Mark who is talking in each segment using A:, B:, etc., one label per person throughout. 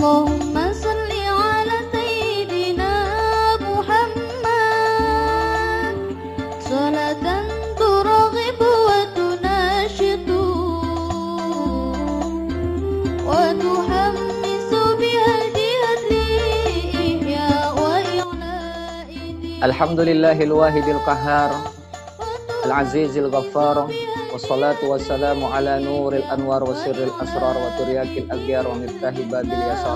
A: اللهم صل على سيدنا محمد صلاة ترغب وتناشط وتحمس بها الجهاد لإحياء وإعلاء دين.
B: Alhamdulillahil wahidil qahhar al-azizil ghaffar wassalatu wassalamu ala nuril anwar wa sirril asrar wa turyakil aghyar wa miftahi babil yasar.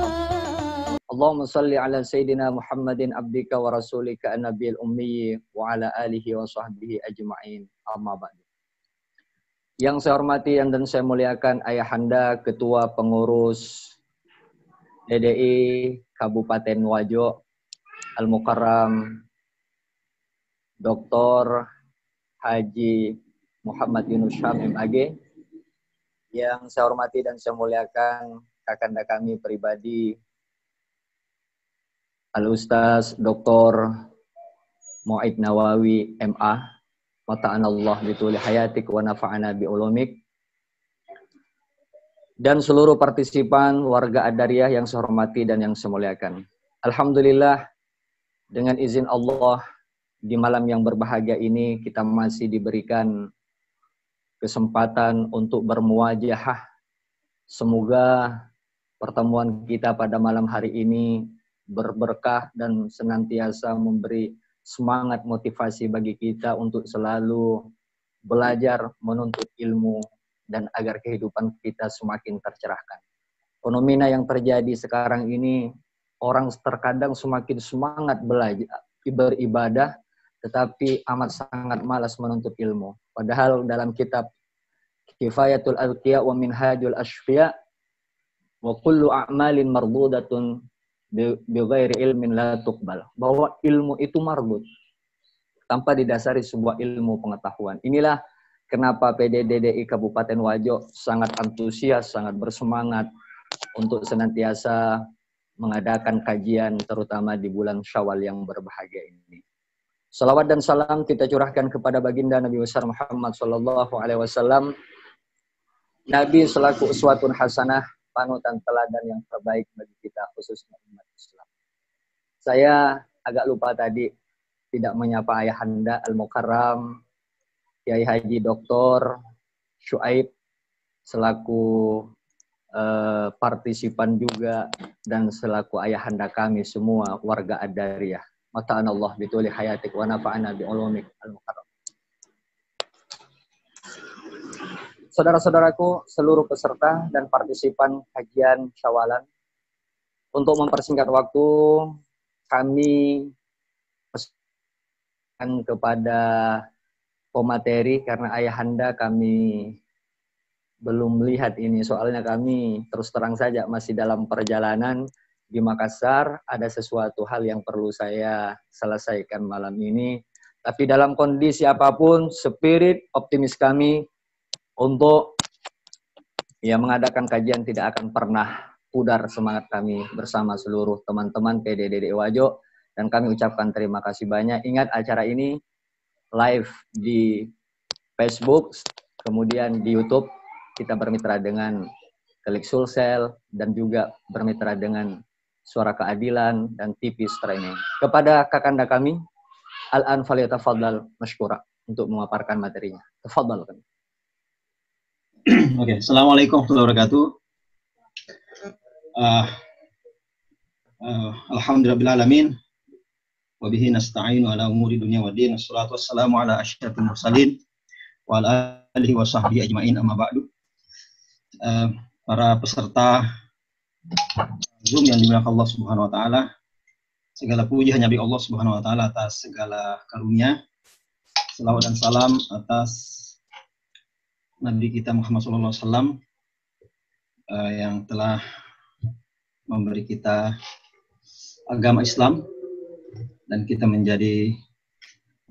B: Allahumma salli ala sayyidina Muhammadin abdika wa rasulika an-nabiyil ummi wa ala alihi wa sahbihi ajma'in. Amma ba'du. Yang saya hormati dan saya muliakan Ayahanda Ketua Pengurus DDI Kabupaten Wajo Al-Mukarram Dr. Haji Muhammad Yunus Syam MAG, yang saya hormati dan saya muliakan kakanda kami pribadi Al-Ustaz Dr. Mu'aid Nawawi MA, mata'anallah bituli hayatik wa nafa'ana bi'ulumik, dan seluruh partisipan warga Adariyah yang saya hormati dan yang saya muliakan. Alhamdulillah, dengan izin Allah, di malam yang berbahagia ini kita masih diberikan kesempatan untuk bermuwajahah. Semoga pertemuan kita pada malam hari ini berberkah dan senantiasa memberi semangat motivasi bagi kita untuk selalu belajar, menuntut ilmu, dan agar kehidupan kita semakin tercerahkan. Fenomena yang terjadi sekarang ini, orang terkadang semakin semangat belajar, beribadah, tetapi amat sangat malas menuntut ilmu. Padahal dalam kitab Kifayatul Adqiya wa Minhajul Ashfiya wa kullu a'malin mardudatun bighairi ilmin la tuqbal, bahwa ilmu itu marbut tanpa didasari sebuah ilmu pengetahuan. Inilah kenapa PDDDI Kabupaten Wajo sangat antusias, sangat bersemangat untuk senantiasa mengadakan kajian terutama di bulan Syawal yang berbahagia ini. Salawat dan salam kita curahkan kepada baginda Nabi besar Muhammad sallallahu alaihi wasallam, Nabi selaku uswatun hasanah, panutan teladan yang terbaik bagi kita khususnya umat Islam. Saya agak lupa tadi tidak menyapa Ayahanda Al-Mukarram Kiai Haji Dr. Syuaib selaku partisipan juga dan selaku ayahanda kami semua warga Adariyah. Mata'anallah bituli hayatik wa nafa'ana bi'ulumik al-mukarram. Saudara-saudaraku, seluruh peserta dan partisipan kajian Syawalan, untuk mempersingkat waktu, kami pesan kepada pemateri karena ayahanda kami belum melihat ini, soalnya kami terus terang saja masih dalam perjalanan di Makassar. Ada sesuatu hal yang perlu saya selesaikan malam ini, tapi dalam kondisi apapun, spirit optimis kami untuk mengadakan kajian tidak akan pernah pudar semangat kami bersama seluruh teman-teman PDDDI Wajo, dan kami ucapkan terima kasih banyak. Ingat, acara ini live di Facebook, kemudian di YouTube. Kita bermitra dengan Klik Sulsel dan juga bermitra dengan Suara Keadilan dan TV Streaming. Kepada kakanda kami, Al-an falyatafaddal mashkura untuk memaparkan materinya. Tafadhal kami.
C: Oke, Assalamualaikum warahmatullahi wabarakatuh. Alhamdulillahirabbil alamin. Wa bihi nasta'inu ala umuri dunya waddin. Wassalatu wassalamu ala asyrafil mursalin wa ala alihi wa sahbihi ajmain, amma ba'du. Para peserta Zoom yang dimuliakan Allah Subhanahu wa taala, segala puji hanya bagi Allah Subhanahu wa taala atas segala karunia. Selawat dan salam atas Nabi kita Muhammad sallallahu alaihi wasallam yang telah memberi kita agama Islam, dan kita menjadi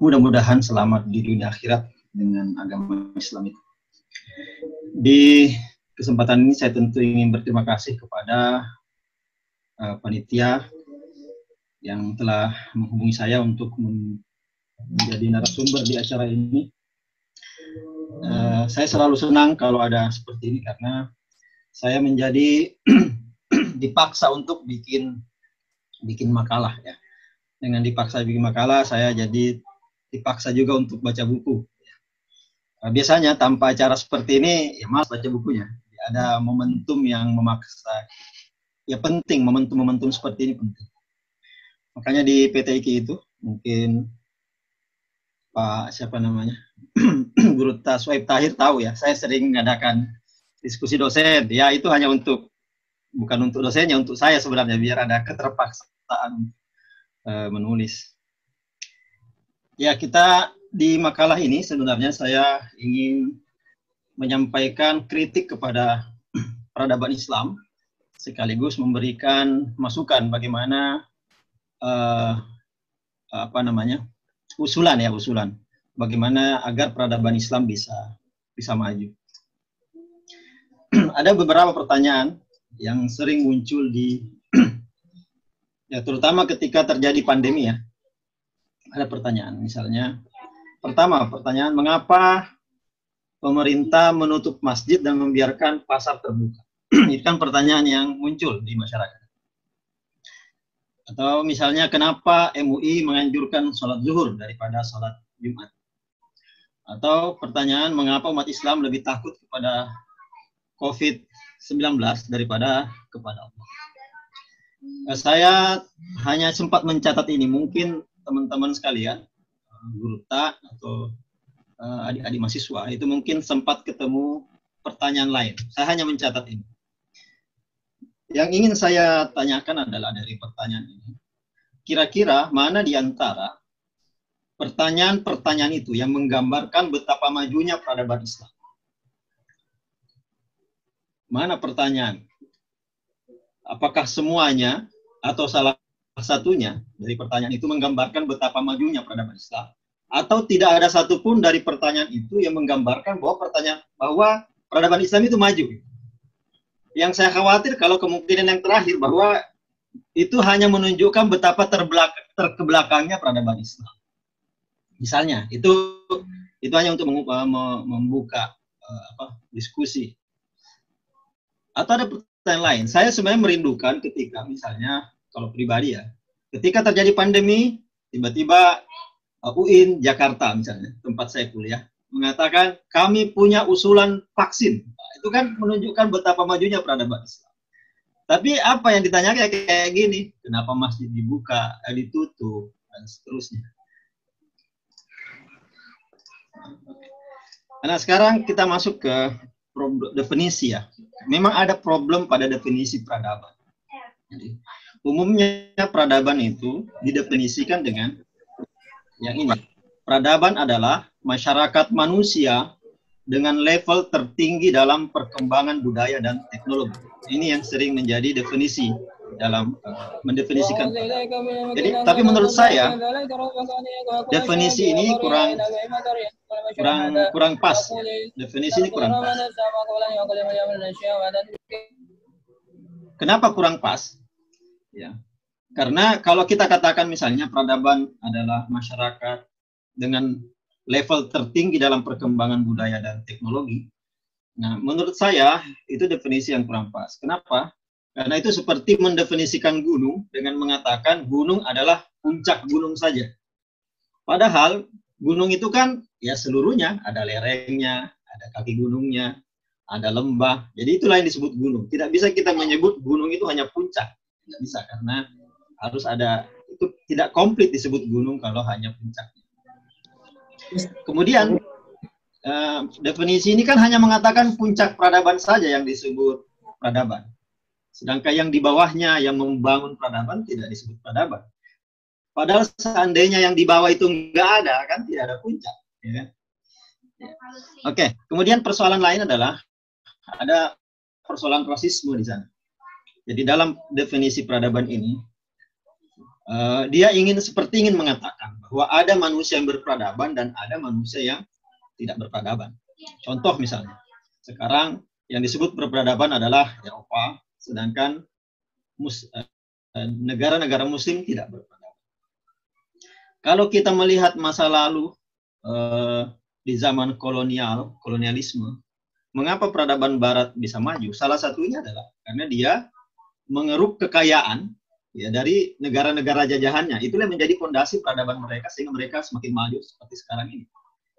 C: mudah-mudahan selamat di dunia akhirat dengan agama Islam itu. Di kesempatan ini saya tentu ingin berterima kasih kepada panitia yang telah menghubungi saya untuk menjadi narasumber di acara ini. Saya selalu senang kalau ada seperti ini karena saya menjadi dipaksa untuk bikin makalah ya. Dengan dipaksa bikin makalah, saya jadi dipaksa juga untuk baca buku. Biasanya tanpa acara seperti ini, ya malas baca bukunya. Ada momentum yang memaksa. Ya penting, momentum-momentum seperti ini penting. Makanya di PTIK itu, mungkin Pak siapa namanya, Guru Taswaib Tahir tahu ya, saya sering mengadakan diskusi dosen. Ya itu hanya bukan untuk dosennya, untuk saya sebenarnya, biar ada keterpaksaan menulis. Ya, kita di makalah ini sebenarnya saya ingin menyampaikan kritik kepada peradaban Islam, sekaligus memberikan masukan bagaimana usulan bagaimana agar peradaban Islam bisa maju. Ada beberapa pertanyaan yang sering muncul ya terutama ketika terjadi pandemi ya. Ada pertanyaan, misalnya pertanyaan, mengapa pemerintah menutup masjid dan membiarkan pasar terbuka? Itu kan pertanyaan yang muncul di masyarakat. Atau misalnya, kenapa MUI menganjurkan sholat zuhur daripada sholat Jumat? Atau pertanyaan, mengapa umat Islam lebih takut kepada COVID-19 daripada kepada Allah? Saya hanya sempat mencatat ini, mungkin teman-teman sekalian, guru tak atau adik-adik mahasiswa itu mungkin sempat ketemu pertanyaan lain. Saya hanya mencatat ini. Yang ingin saya tanyakan adalah dari pertanyaan ini, kira-kira mana di antara pertanyaan-pertanyaan itu yang menggambarkan betapa majunya peradaban Islam? Mana pertanyaan? Apakah semuanya atau salah satunya dari pertanyaan itu menggambarkan betapa majunya peradaban Islam? Atau tidak ada satupun dari pertanyaan itu yang menggambarkan bahwa peradaban Islam itu maju? Yang saya khawatir kalau kemungkinan yang terakhir, bahwa itu hanya menunjukkan betapa terkebelakangnya peradaban Islam. Misalnya, itu hanya untuk membuka diskusi. Atau ada pertanyaan lain. Saya sebenarnya merindukan ketika misalnya, kalau pribadi ya, ketika terjadi pandemi, tiba-tiba UIN Jakarta misalnya, tempat saya kuliah, mengatakan kami punya usulan vaksin. Nah, itu kan menunjukkan betapa majunya peradaban Islam. Tapi apa yang ditanyakan kayak gini, kenapa masjid dibuka, ditutup, dan seterusnya. Nah, sekarang kita masuk ke definisi ya. Memang ada problem pada definisi peradaban. Jadi, umumnya peradaban itu didefinisikan dengan yang ini. Peradaban adalah masyarakat manusia dengan level tertinggi dalam perkembangan budaya dan teknologi. Ini yang sering menjadi definisi dalam mendefinisikan. Jadi, tapi menurut saya definisi ini kurang pas. Definisi ini kurang pas. Kenapa kurang pas? Ya, karena kalau kita katakan misalnya peradaban adalah masyarakat dengan level tertinggi dalam perkembangan budaya dan teknologi. Nah, menurut saya itu definisi yang kurang pas. Kenapa? Karena itu seperti mendefinisikan gunung dengan mengatakan gunung adalah puncak gunung saja. Padahal gunung itu kan ya seluruhnya, ada lerengnya, ada kaki gunungnya, ada lembah. Jadi itulah yang disebut gunung. Tidak bisa kita menyebut gunung itu hanya puncak. Tidak bisa, karena harus ada, itu tidak komplit disebut gunung kalau hanya puncaknya. Kemudian definisi ini kan hanya mengatakan puncak peradaban saja yang disebut peradaban. Sedangkan yang di bawahnya yang membangun peradaban tidak disebut peradaban. Padahal seandainya yang di bawah itu nggak ada, kan tidak ada puncak. Ya. Oke, kemudian persoalan lain adalah ada persoalan rasisme di sana. Jadi dalam definisi peradaban ini, dia ingin mengatakan bahwa ada manusia yang berperadaban dan ada manusia yang tidak berperadaban. Contoh misalnya, sekarang yang disebut berperadaban adalah Eropa, sedangkan negara-negara Muslim tidak berperadaban. Kalau kita melihat masa lalu di zaman kolonialisme, mengapa peradaban Barat bisa maju? Salah satunya adalah karena dia mengeruk kekayaan ya dari negara-negara jajahannya. Itulah yang menjadi fondasi peradaban mereka sehingga mereka semakin maju seperti sekarang ini.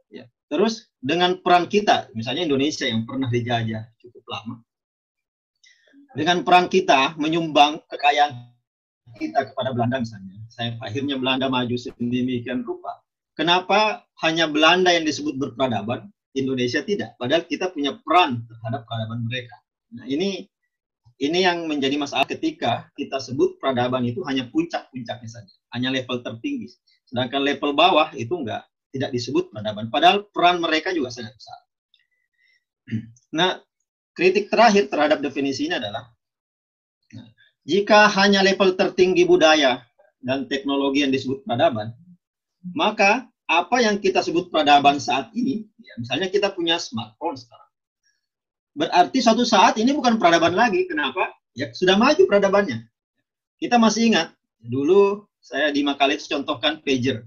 C: Ya. Terus dengan peran kita, misalnya Indonesia yang pernah dijajah cukup lama, dengan peran kita menyumbang kekayaan kita kepada Belanda misalnya, akhirnya Belanda maju sedemikian rupa. Kenapa hanya Belanda yang disebut berperadaban, Indonesia tidak? Padahal kita punya peran terhadap peradaban mereka. Nah, ini yang menjadi masalah ketika kita sebut peradaban itu hanya puncak-puncaknya saja, hanya level tertinggi. Sedangkan level bawah itu tidak disebut peradaban. Padahal peran mereka juga sangat besar. Nah, kritik terakhir terhadap definisi ini adalah, jika hanya level tertinggi budaya dan teknologi yang disebut peradaban, maka apa yang kita sebut peradaban saat ini, ya, misalnya kita punya smartphone sekarang, berarti suatu saat ini bukan peradaban lagi. Kenapa? Ya sudah maju peradabannya. Kita masih ingat, dulu saya di makalah itu contohkan pager.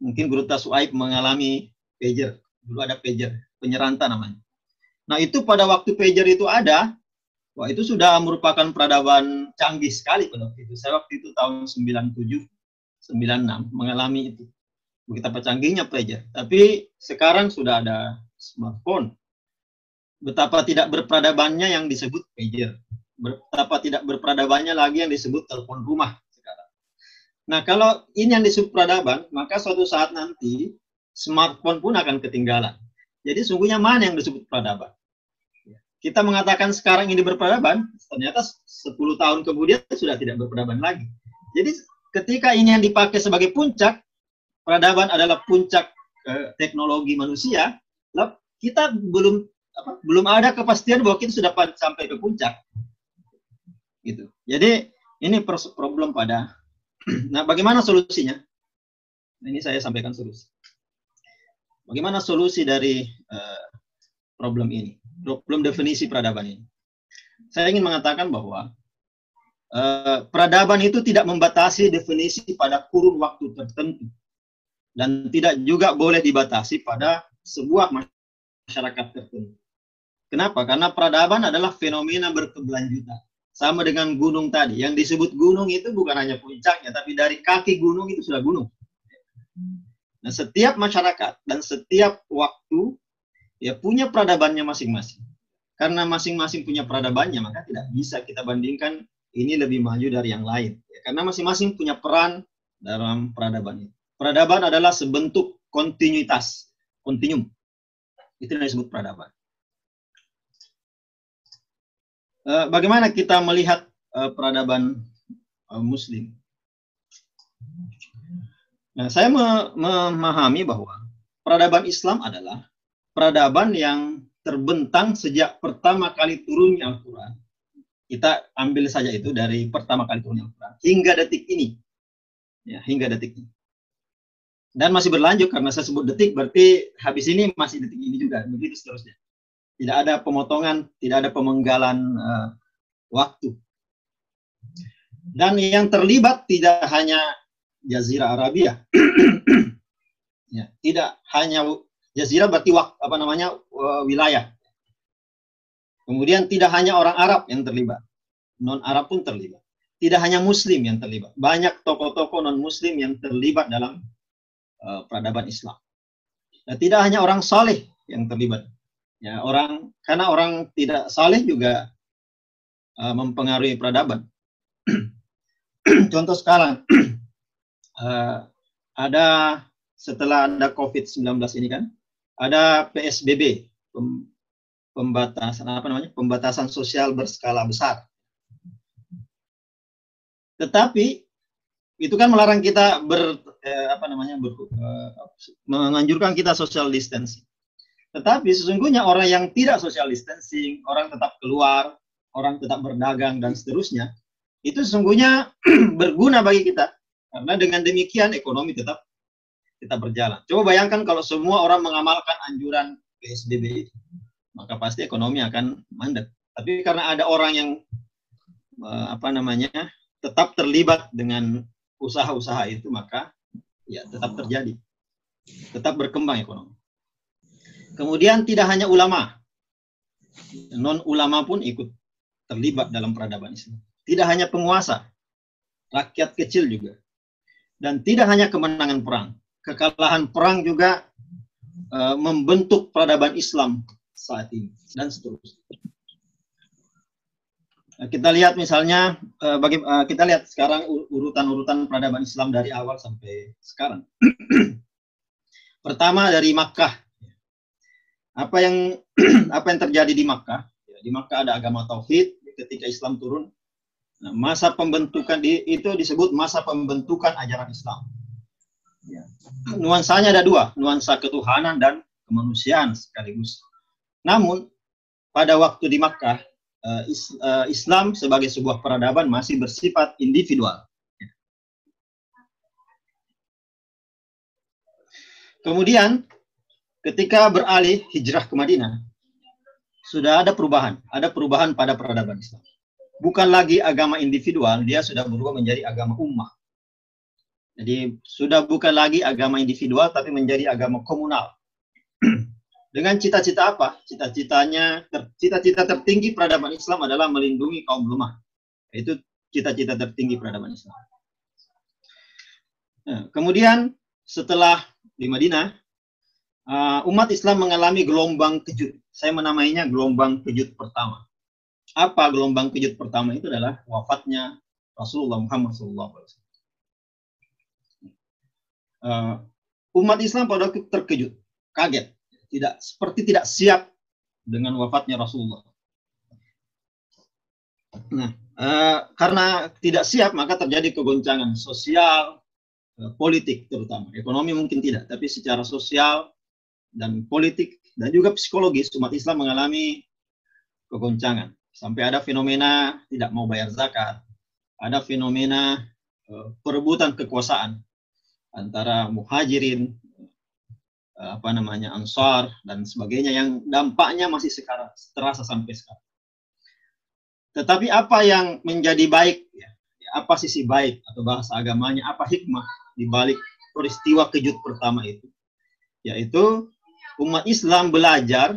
C: Mungkin Guru Taswaib mengalami pager. Dulu ada pager, penyeranta namanya. Nah itu pada waktu pager itu ada, wah itu sudah merupakan peradaban canggih sekali pada waktu itu. Saya waktu itu tahun 97, 96 mengalami itu. Betapa canggihnya pager. Tapi sekarang sudah ada smartphone. Betapa tidak berperadabannya yang disebut pager. Betapa tidak berperadabannya lagi yang disebut telepon rumah sekarang. Nah, kalau ini yang disebut peradaban, maka suatu saat nanti smartphone pun akan ketinggalan. Jadi sungguhnya mana yang disebut peradaban? Kita mengatakan sekarang ini berperadaban, ternyata 10 tahun kemudian sudah tidak berperadaban lagi. Jadi ketika ini yang dipakai sebagai puncak, peradaban adalah puncak teknologi manusia, kita belum ada kepastian bahwa kita sudah sampai ke puncak. Gitu. Jadi ini problem pada. Nah, bagaimana solusinya? Ini saya sampaikan solusi. Bagaimana solusi dari problem ini? Problem definisi peradaban ini. Saya ingin mengatakan bahwa peradaban itu tidak membatasi definisi pada kurun waktu tertentu dan tidak juga boleh dibatasi pada sebuah masyarakat tertentu. Kenapa? Karena peradaban adalah fenomena berkeberlanjutan. Sama dengan gunung tadi. Yang disebut gunung itu bukan hanya puncaknya, tapi dari kaki gunung itu sudah gunung. Nah, setiap masyarakat dan setiap waktu ya punya peradabannya masing-masing. Karena masing-masing punya peradabannya, maka tidak bisa kita bandingkan ini lebih maju dari yang lain. Ya, karena masing-masing punya peran dalam peradaban itu. Peradaban adalah sebentuk kontinuitas, kontinum. Itu yang disebut peradaban. Bagaimana kita melihat peradaban Muslim? Nah, saya memahami bahwa peradaban Islam adalah peradaban yang terbentang sejak pertama kali turunnya Al-Quran. Kita ambil saja itu dari pertama kali turunnya Al-Quran hingga detik ini, ya, hingga detik ini. Dan masih berlanjut, karena saya sebut detik berarti habis ini masih detik ini juga, begitu seterusnya. Tidak ada pemotongan, tidak ada pemenggalan waktu. Dan yang terlibat tidak hanya Jazirah Arabia, ya, tidak hanya Jazirah berarti wilayah. Kemudian tidak hanya orang Arab yang terlibat, non Arab pun terlibat. Tidak hanya Muslim yang terlibat, banyak tokoh-tokoh non Muslim yang terlibat dalam peradaban Islam. Dan tidak hanya orang saleh yang terlibat. Ya, karena orang tidak saleh juga mempengaruhi peradaban. Contoh sekarang setelah ada COVID-19 ini kan, ada PSBB, pembatasan sosial berskala besar. Tetapi itu kan melarang kita menganjurkan kita social distancing. Tetapi sesungguhnya orang yang tidak social distancing, orang tetap keluar, orang tetap berdagang dan seterusnya, itu sesungguhnya berguna bagi kita. Karena dengan demikian ekonomi tetap berjalan. Coba bayangkan kalau semua orang mengamalkan anjuran PSBB, maka pasti ekonomi akan mandek. Tapi karena ada orang yang tetap terlibat dengan usaha-usaha itu, maka ya tetap terjadi, tetap berkembang ekonomi. Kemudian tidak hanya ulama, non ulama pun ikut terlibat dalam peradaban Islam. tidak hanya penguasa, rakyat kecil juga. Dan tidak hanya kemenangan perang, kekalahan perang juga membentuk peradaban Islam saat ini, dan seterusnya. Kita lihat misalnya, kita lihat sekarang urutan-urutan peradaban Islam dari awal sampai sekarang. Pertama dari Makkah. Apa yang terjadi di Makkah? Di Makkah ada agama tauhid. Ketika Islam turun, masa pembentukan itu disebut masa pembentukan ajaran Islam. Ya. Nuansanya ada dua, nuansa ketuhanan dan kemanusiaan sekaligus. Namun pada waktu di Makkah, Islam sebagai sebuah peradaban masih bersifat individual. Kemudian ketika beralih hijrah ke Madinah, sudah ada perubahan pada peradaban Islam. Bukan lagi agama individual, dia sudah berubah menjadi agama ummah. Jadi sudah bukan lagi agama individual, tapi menjadi agama komunal. Dengan cita-cita apa? Cita-cita tertinggi peradaban Islam adalah melindungi kaum lemah. Itu cita-cita tertinggi peradaban Islam. Nah, kemudian setelah di Madinah, umat Islam mengalami gelombang kejut. Saya menamainya gelombang kejut pertama. Apa gelombang kejut pertama? Itu adalah wafatnya Rasulullah Muhammad SAW. Umat Islam pada waktu terkejut, kaget, tidak siap dengan wafatnya Rasulullah. Nah, karena tidak siap, maka terjadi kegoncangan sosial, politik terutama. Ekonomi mungkin tidak, tapi secara sosial dan politik dan juga psikologis umat Islam mengalami kegoncangan. Sampai ada fenomena tidak mau bayar zakat, ada fenomena perebutan kekuasaan antara muhajirin, ansar dan sebagainya yang dampaknya masih sekarang terasa sampai sekarang. Tetapi apa yang menjadi baik, apa sisi baik atau bahasa agamanya, apa hikmah di balik peristiwa kejut pertama itu? Yaitu umat Islam belajar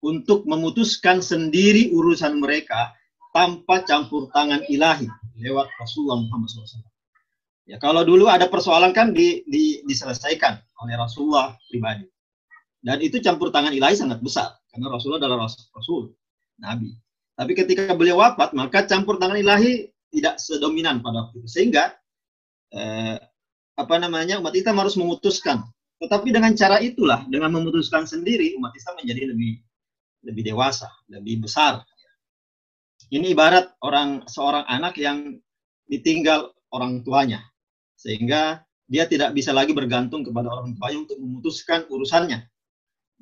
C: untuk memutuskan sendiri urusan mereka tanpa campur tangan ilahi lewat Rasulullah Muhammad SAW. Ya, kalau dulu ada persoalan kan diselesaikan oleh Rasulullah pribadi. Dan itu campur tangan ilahi sangat besar karena Rasulullah adalah Rasul, Nabi. Tapi ketika beliau wafat, maka campur tangan ilahi tidak sedominan pada waktu itu. Sehingga umat Islam harus memutuskan. Tetapi dengan cara itulah, dengan memutuskan sendiri, umat Islam menjadi lebih dewasa, lebih besar. Ini ibarat seorang anak yang ditinggal orang tuanya, sehingga dia tidak bisa lagi bergantung kepada orang tuanya untuk memutuskan urusannya.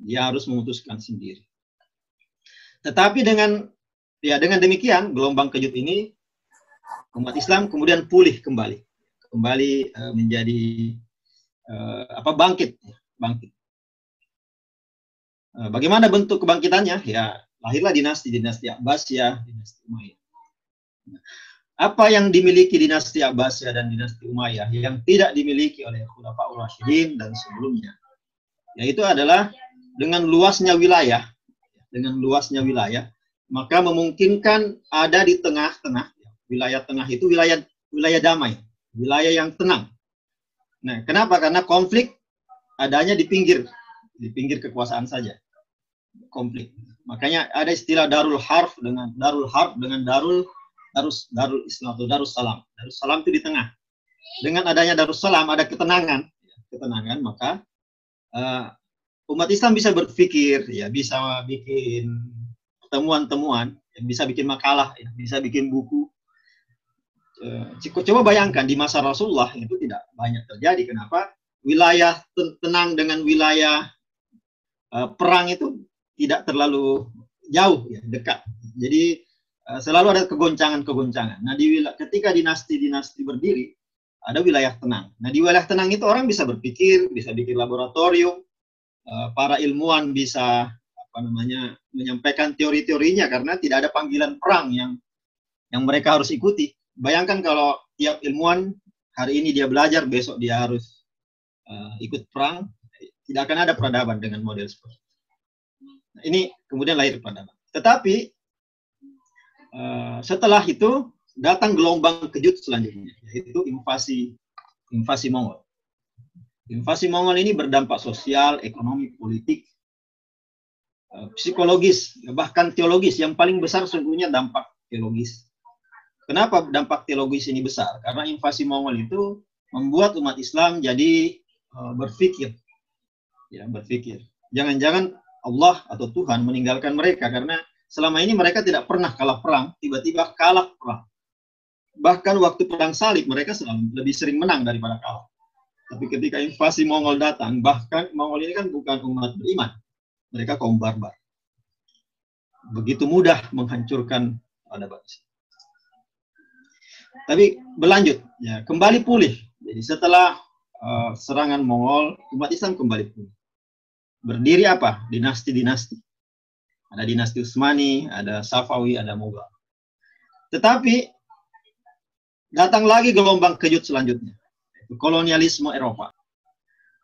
C: Dia harus memutuskan sendiri. Tetapi dengan demikian, gelombang kejut ini, umat Islam kemudian pulih kembali menjadi bangkit. Bagaimana bentuk kebangkitannya? Ya, lahirlah dinasti Abbasiyah, dinasti Umayyah. Apa yang dimiliki dinasti Abbasiyah dan dinasti Umayyah yang tidak dimiliki oleh Khulafaur Rasyidin dan sebelumnya? Yaitu adalah dengan luasnya wilayah, maka memungkinkan ada di tengah-tengah. Wilayah tengah itu wilayah damai, wilayah yang tenang. Nah, kenapa? Karena konflik adanya di pinggir kekuasaan saja. Konflik. Makanya ada istilah darul harb dengan darul Islam atau darussalam. Darussalam itu di tengah. Dengan adanya darussalam ada ketenangan, maka umat Islam bisa berpikir, ya, bisa bikin temuan-temuan, bisa bikin makalah, bisa bikin buku. Coba bayangkan di masa Rasulullah itu tidak banyak terjadi. Kenapa? Wilayah tenang dengan wilayah perang itu tidak terlalu jauh, ya, dekat. Jadi selalu ada kegoncangan. Nah, ketika dinasti-dinasti berdiri, ada wilayah tenang. Nah, di wilayah tenang itu orang bisa berpikir, bisa bikin laboratorium, para ilmuwan bisa menyampaikan teori-teorinya karena tidak ada panggilan perang yang mereka harus ikuti. Bayangkan kalau tiap ilmuwan hari ini dia belajar, besok dia harus ikut perang, tidak akan ada peradaban dengan model seperti itu. Nah, ini kemudian lahir peradaban. Tetapi setelah itu datang gelombang kejut selanjutnya, yaitu invasi Mongol. Invasi Mongol ini berdampak sosial, ekonomi, politik, psikologis, bahkan teologis. Yang paling besar sesungguhnya dampak teologis. Kenapa dampak teologis ini besar? Karena invasi Mongol itu membuat umat Islam jadi berpikir, ya, berpikir. Jangan-jangan Allah atau Tuhan meninggalkan mereka karena selama ini mereka tidak pernah kalah perang, tiba-tiba kalah perang. Bahkan waktu perang salib mereka selalu lebih sering menang daripada kalah. Tapi ketika invasi Mongol datang, bahkan Mongol ini kan bukan umat beriman, mereka kaum barbar. Begitu mudah menghancurkan peradaban Islam. Tapi berlanjut, ya, kembali pulih. Jadi setelah serangan Mongol, umat Islam kembali pulih. Berdiri apa? Dinasti-dinasti. Ada dinasti Utsmani, ada Safawi, ada Mughal. Tetapi datang lagi gelombang kejut selanjutnya, yaitu kolonialisme Eropa,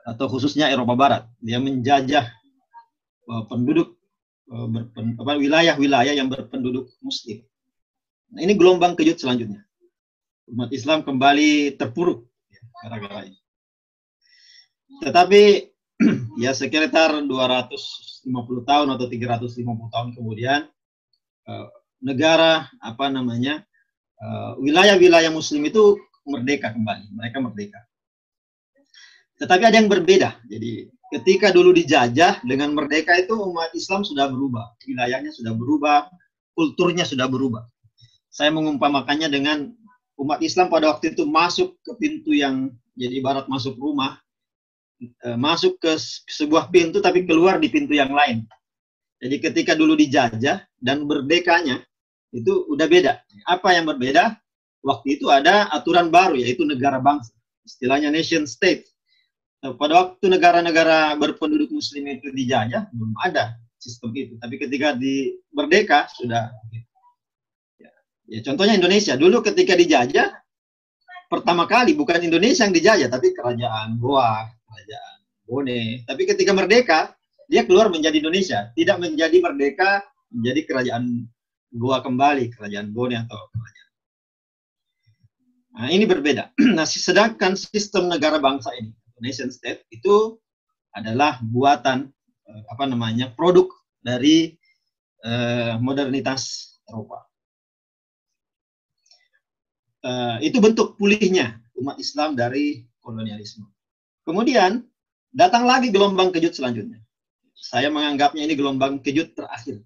C: atau khususnya Eropa Barat. Dia menjajah penduduk wilayah-wilayah yang berpenduduk Muslim. Nah, ini gelombang kejut selanjutnya. Umat Islam kembali terpuruk gara-gara ini. Tetapi ya sekitar 250 tahun atau 350 tahun kemudian negara wilayah-wilayah Muslim itu merdeka kembali, mereka merdeka. Tetapi ada yang berbeda. Jadi ketika dulu dijajah, dengan merdeka itu umat Islam sudah berubah, wilayahnya sudah berubah, kulturnya sudah berubah. Saya mengumpamakannya dengan umat Islam pada waktu itu masuk ke pintu yang jadi ibarat masuk rumah, masuk ke sebuah pintu tapi keluar di pintu yang lain. Jadi ketika dulu dijajah dan merdekanya itu udah beda. Apa yang berbeda? Waktu itu ada aturan baru, yaitu negara bangsa, istilahnya nation state. Pada waktu negara-negara berpenduduk Muslim itu dijajah, belum ada sistem itu. Tapi ketika di merdeka sudah. Ya, contohnya Indonesia. Dulu ketika dijajah, pertama kali bukan Indonesia yang dijajah, tapi kerajaan Goa, kerajaan Bone. Tapi ketika merdeka, dia keluar menjadi Indonesia. Tidak menjadi merdeka, menjadi kerajaan Goa kembali, kerajaan Bone atau kerajaan. Nah, ini berbeda. Nah, sedangkan sistem negara bangsa ini, nation state, itu adalah buatan, produk dari modernitas Eropa. Itu bentuk pulihnya umat Islam dari kolonialisme. Kemudian datang lagi gelombang kejut selanjutnya. Saya menganggapnya ini gelombang kejut terakhir.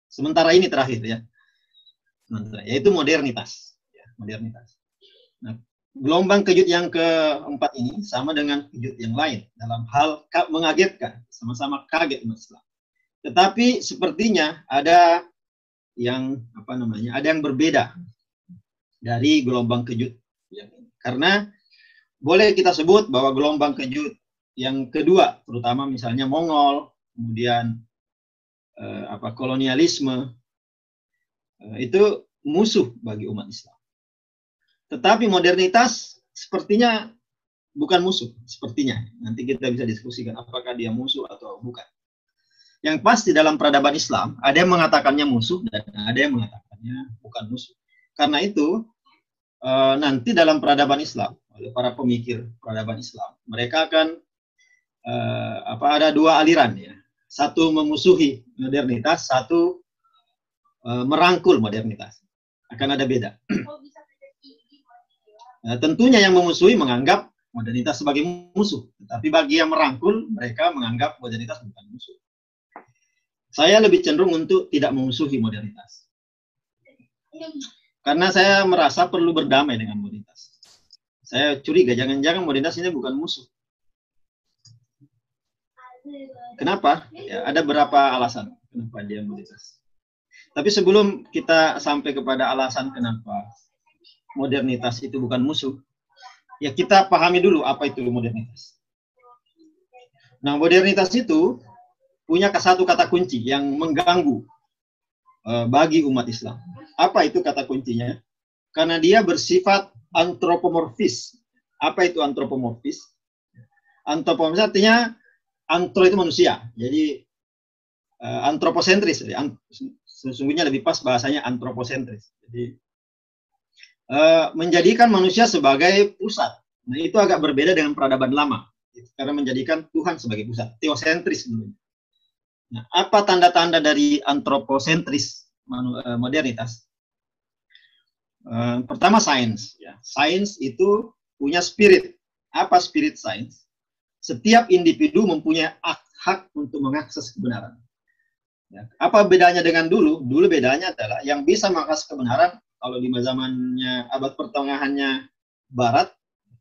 C: Sementara ini terakhir, ya. Yaitu modernitas. Ya, modernitas. Nah, gelombang kejut yang keempat ini sama dengan kejut yang lain dalam hal mengagetkan, sama-sama kaget umat Islam. Tetapi sepertinya ada yang ada yang berbeda dari gelombang kejut. Karena boleh kita sebut bahwa gelombang kejut yang kedua, terutama misalnya Mongol, kemudian kolonialisme, itu musuh bagi umat Islam. Tetapi modernitas sepertinya bukan musuh, sepertinya. Nanti kita bisa diskusikan apakah dia musuh atau bukan. Yang pasti dalam peradaban Islam, ada yang mengatakannya musuh dan ada yang mengatakannya bukan musuh. Karena itu, nanti dalam peradaban Islam, oleh para pemikir peradaban Islam, mereka akan ada dua aliran, ya. Satu memusuhi modernitas, satu merangkul modernitas. Akan ada beda. Nah, tentunya yang memusuhi menganggap modernitas sebagai musuh, tetapi bagi yang merangkul, mereka menganggap modernitas bukan musuh. Saya lebih cenderung untuk tidak memusuhi modernitas. Karena saya merasa perlu berdamai dengan modernitas. Saya curiga, jangan-jangan modernitas ini bukan musuh. Kenapa? Ya, ada beberapa alasan kenapa dia modernitas. Tapi sebelum kita sampai kepada alasan kenapa modernitas itu bukan musuh, ya kita pahami dulu apa itu modernitas. Nah, modernitas itu punya satu kata kunci yang mengganggu bagi umat Islam. Apa itu kata kuncinya? Karena dia bersifat antropomorfis. Apa itu antropomorfis? Antropomorfis artinya antro itu manusia. Jadi antroposentris. Sesungguhnya lebih pas bahasanya antroposentris. Jadi menjadikan manusia sebagai pusat. Nah, itu agak berbeda dengan peradaban lama, karena menjadikan Tuhan sebagai pusat, teosentris dulu. Nah, apa tanda-tanda dari antroposentris modernitas? Pertama, sains. Ya. Sains itu punya spirit. Apa spirit sains? Setiap individu mempunyai hak untuk mengakses kebenaran. Ya. Apa bedanya dengan dulu? Dulu bedanya adalah yang bisa mengakses kebenaran, kalau di zamannya abad pertengahannya Barat,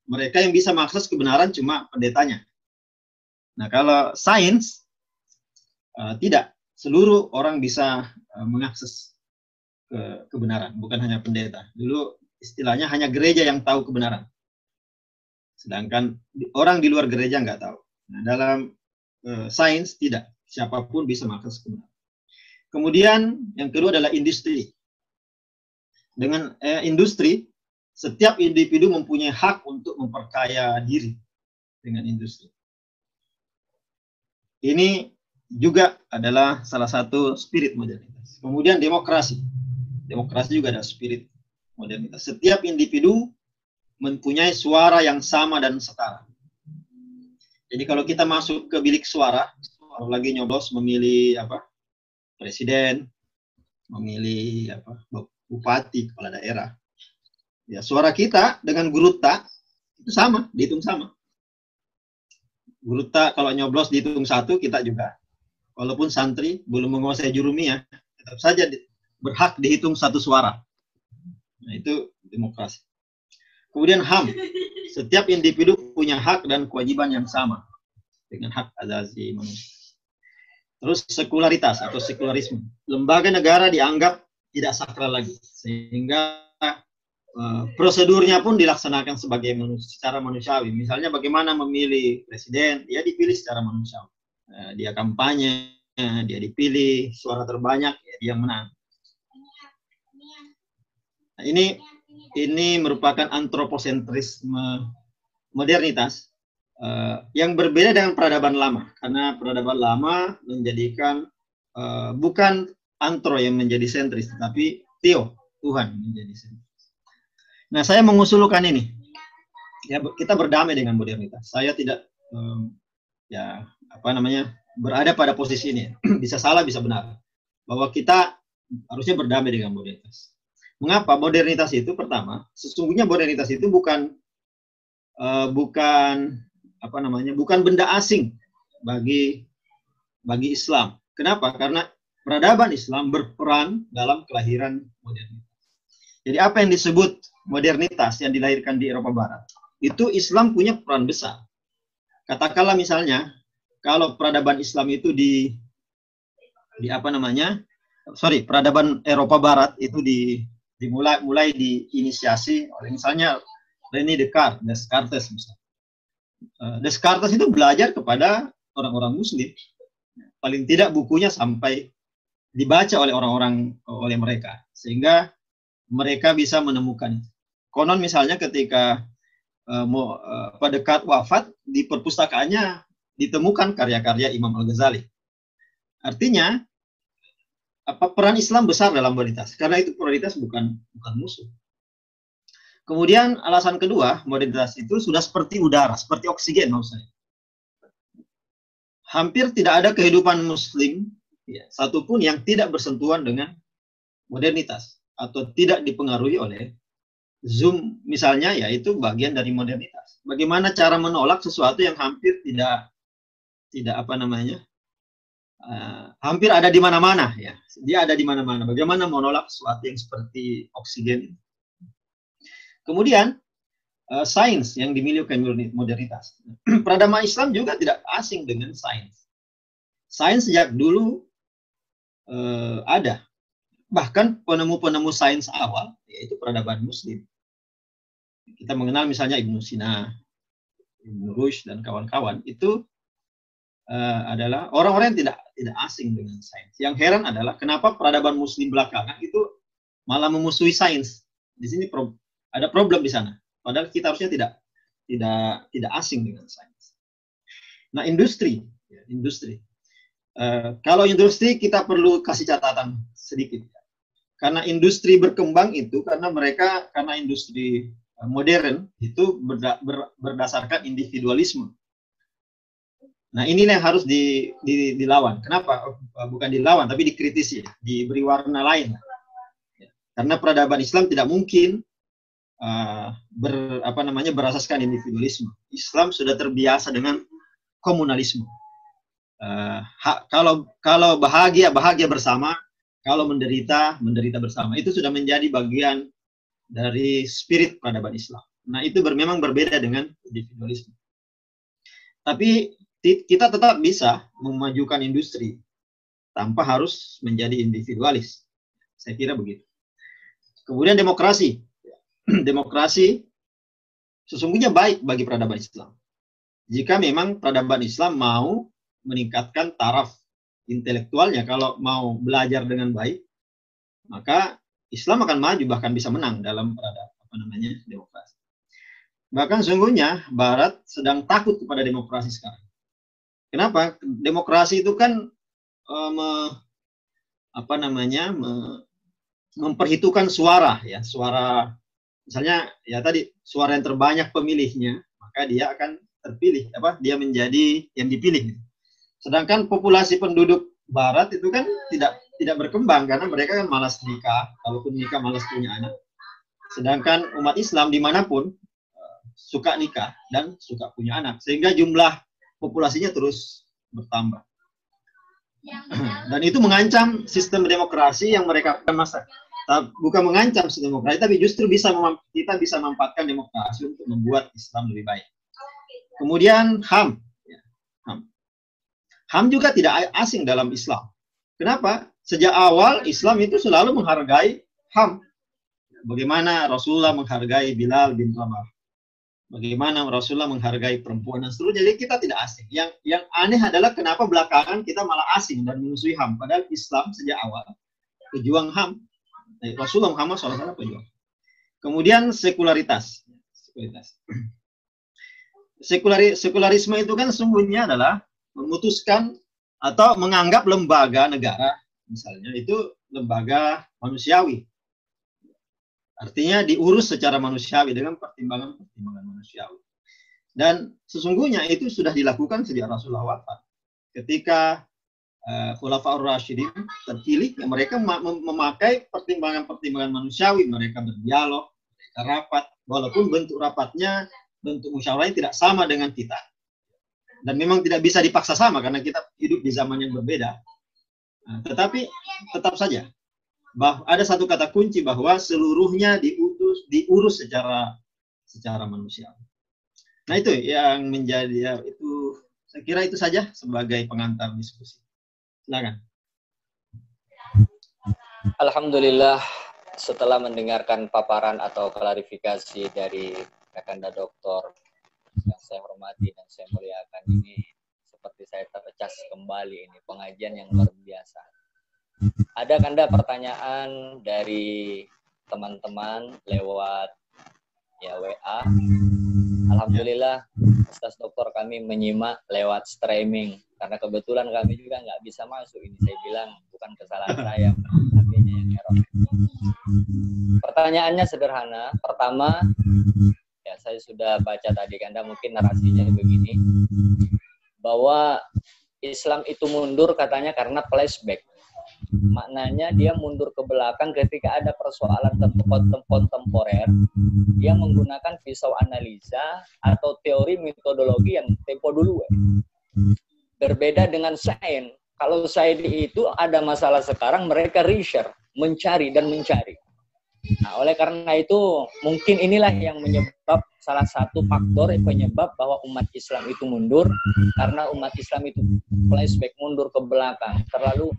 C: mereka yang bisa mengakses kebenaran cuma pendetanya. Nah, kalau sains, tidak. Seluruh orang bisa mengakses kebenaran, bukan hanya pendeta. Dulu istilahnya hanya gereja yang tahu kebenaran. Sedangkan orang di luar gereja nggak tahu. Nah, dalam sains tidak. Siapapun bisa mengakses kebenaran. Kemudian yang kedua adalah industri. Dengan industri, setiap individu mempunyai hak untuk memperkaya diri dengan industri. Ini juga adalah salah satu spirit modernitas. Kemudian demokrasi. Demokrasi juga ada spirit modernitas. Setiap individu mempunyai suara yang sama dan setara. Jadi kalau kita masuk ke bilik suara, kalau lagi nyoblos memilih presiden, memilih bupati, kepala daerah, ya suara kita dengan guruta itu sama, dihitung sama. Guruta kalau nyoblos dihitung 1, kita juga. Walaupun santri belum menguasai jurumiyah, tetap saja berhak dihitung 1 suara. Nah, itu demokrasi. Kemudian HAM, setiap individu punya hak dan kewajiban yang sama dengan hak asasi manusia. Terus sekularitas atau sekularisme, lembaga negara dianggap tidak sakral lagi, sehingga prosedurnya pun dilaksanakan secara manusiawi. Misalnya bagaimana memilih presiden, dia dipilih secara manusiawi. Dia kampanye, dia dipilih, suara terbanyak, ya dia yang menang. Nah, ini merupakan antroposentrisme modernitas yang berbeda dengan peradaban lama, karena peradaban lama menjadikan bukan antro yang menjadi sentris, tetapi theo, Tuhan menjadi sentris. Nah, saya mengusulkan ini. Ya, kita berdamai dengan modernitas. Saya tidak berada pada posisi ini. Bisa salah, bisa benar. Bahwa kita harusnya berdamai dengan modernitas. Mengapa? Modernitas itu pertama, sesungguhnya modernitas itu bukan benda asing bagi Islam. Kenapa? Karena peradaban Islam berperan dalam kelahiran modernitas. Jadi apa yang disebut modernitas yang dilahirkan di Eropa Barat, itu Islam punya peran besar. Katakanlah misalnya, kalau peradaban Islam itu peradaban Eropa Barat itu mulai diinisiasi oleh misalnya René Descartes misalnya. Descartes itu belajar kepada orang-orang Muslim. Paling tidak bukunya sampai dibaca oleh mereka, sehingga mereka bisa menemukan. Konon misalnya ketika Descartes wafat, di perpustakaannya ditemukan karya-karya Imam Al-Ghazali. Artinya peran Islam besar dalam modernitas, karena itu modernitas bukan musuh. Kemudian alasan kedua, modernitas itu sudah seperti udara, seperti oksigen maksudnya. Hampir tidak ada kehidupan Muslim satupun yang tidak bersentuhan dengan modernitas atau tidak dipengaruhi oleh Zoom misalnya, yaitu bagian dari modernitas. Bagaimana cara menolak sesuatu yang hampir hampir ada di mana-mana, ya. Dia ada di mana-mana. Bagaimana menolak sesuatu yang seperti oksigen? Kemudian sains yang dimiliki modernitas. Peradaban Islam juga tidak asing dengan sains. Sains sejak dulu ada. Bahkan penemu-penemu sains awal, yaitu peradaban Muslim. Kita mengenal misalnya Ibnu Sina, Ibnu Rushd, dan kawan-kawan. Itu adalah orang-orang yang tidak asing dengan sains. Yang heran adalah kenapa peradaban Muslim belakangan itu malah memusuhi sains. Di sini ada problem di sana. Padahal kita harusnya tidak asing dengan sains. Nah, industri. Kalau industri kita perlu kasih catatan sedikit. Karena industri berkembang itu karena industri modern itu berdasarkan individualisme. Nah, inilah yang harus dilawan. Kenapa? Bukan dilawan, tapi dikritisi, diberi warna lain. Karena peradaban Islam tidak mungkin berasaskan individualisme. Islam sudah terbiasa dengan komunalisme. Kalau bahagia bersama, kalau menderita bersama. Itu sudah menjadi bagian dari spirit peradaban Islam. Nah, itu memang berbeda dengan individualisme. Tapi kita tetap bisa memajukan industri tanpa harus menjadi individualis. Saya kira begitu. Kemudian demokrasi. Demokrasi sesungguhnya baik bagi peradaban Islam. Jika memang peradaban Islam mau meningkatkan taraf intelektualnya, kalau mau belajar dengan baik, maka Islam akan maju, bahkan bisa menang dalam demokrasi. Bahkan sesungguhnya Barat sedang takut kepada demokrasi sekarang. Kenapa? Demokrasi itu kan memperhitungkan suara, ya, suara, misalnya ya tadi suara yang terbanyak pemilihnya, maka dia akan terpilih, dia menjadi yang dipilih. Sedangkan populasi penduduk Barat itu kan tidak berkembang karena mereka kan malas nikah, kalaupun nikah malas punya anak. Sedangkan umat Islam dimanapun suka nikah dan suka punya anak, sehingga jumlah populasinya terus bertambah. Dan itu mengancam sistem demokrasi yang mereka masa. Bukan mengancam sistem demokrasi, tapi justru kita bisa memanfaatkan demokrasi untuk membuat Islam lebih baik. Kemudian HAM. HAM juga tidak asing dalam Islam. Kenapa? Sejak awal Islam itu selalu menghargai HAM. Bagaimana Rasulullah menghargai Bilal bin Rabah. Bagaimana Rasulullah menghargai perempuan dan seterusnya. Jadi kita tidak asing. Yang aneh adalah kenapa belakangan kita malah asing dan memusuhi HAM. Padahal Islam sejak awal pejuang HAM. Rasulullah Muhammad SAW pejuang. Kemudian sekularitas. Sekularisme itu kan sesungguhnya adalah memutuskan atau menganggap lembaga negara, misalnya, itu lembaga manusiawi. Artinya diurus secara manusiawi dengan pertimbangan-pertimbangan manusiawi. Dan sesungguhnya itu sudah dilakukan sejak Rasulullah wafat. Ketika Khulafaur Rasyidin terpilih, mereka memakai pertimbangan-pertimbangan manusiawi. Mereka berdialog, mereka rapat, walaupun bentuk rapatnya, bentuk musyawarahnya tidak sama dengan kita. Dan memang tidak bisa dipaksa sama karena kita hidup di zaman yang berbeda. Tetapi tetap saja ada satu kata kunci bahwa seluruhnya diurus secara manusiawi. Nah, itu yang menjadi itu, saya kira itu saja sebagai pengantar diskusi. Silakan.
B: Alhamdulillah, setelah mendengarkan paparan atau klarifikasi dari Kakanda Doktor yang saya hormati dan saya muliakan ini, seperti saya tercas kembali, ini pengajian yang luar biasa. Ada Kanda pertanyaan dari teman-teman lewat WA. Alhamdulillah, Ustaz Doktor kami menyimak lewat streaming karena kebetulan kami juga nggak bisa masuk. Ini saya bilang bukan kesalahan saya, tapi yang error. Pertanyaannya sederhana. Pertama, ya saya sudah baca tadi Kanda, mungkin narasinya begini, bahwa Islam itu mundur katanya karena flashback. Maknanya dia mundur ke belakang ketika ada persoalan temporer. Dia menggunakan pisau analisa atau teori metodologi yang tempo dulu. Berbeda dengan sains. Kalau sains itu ada masalah sekarang, mereka research, mencari dan mencari. Nah, oleh karena itu mungkin inilah yang menyebab, salah satu faktor penyebab bahwa umat Islam itu mundur, karena umat Islam itu flashback, mundur ke belakang, terlalu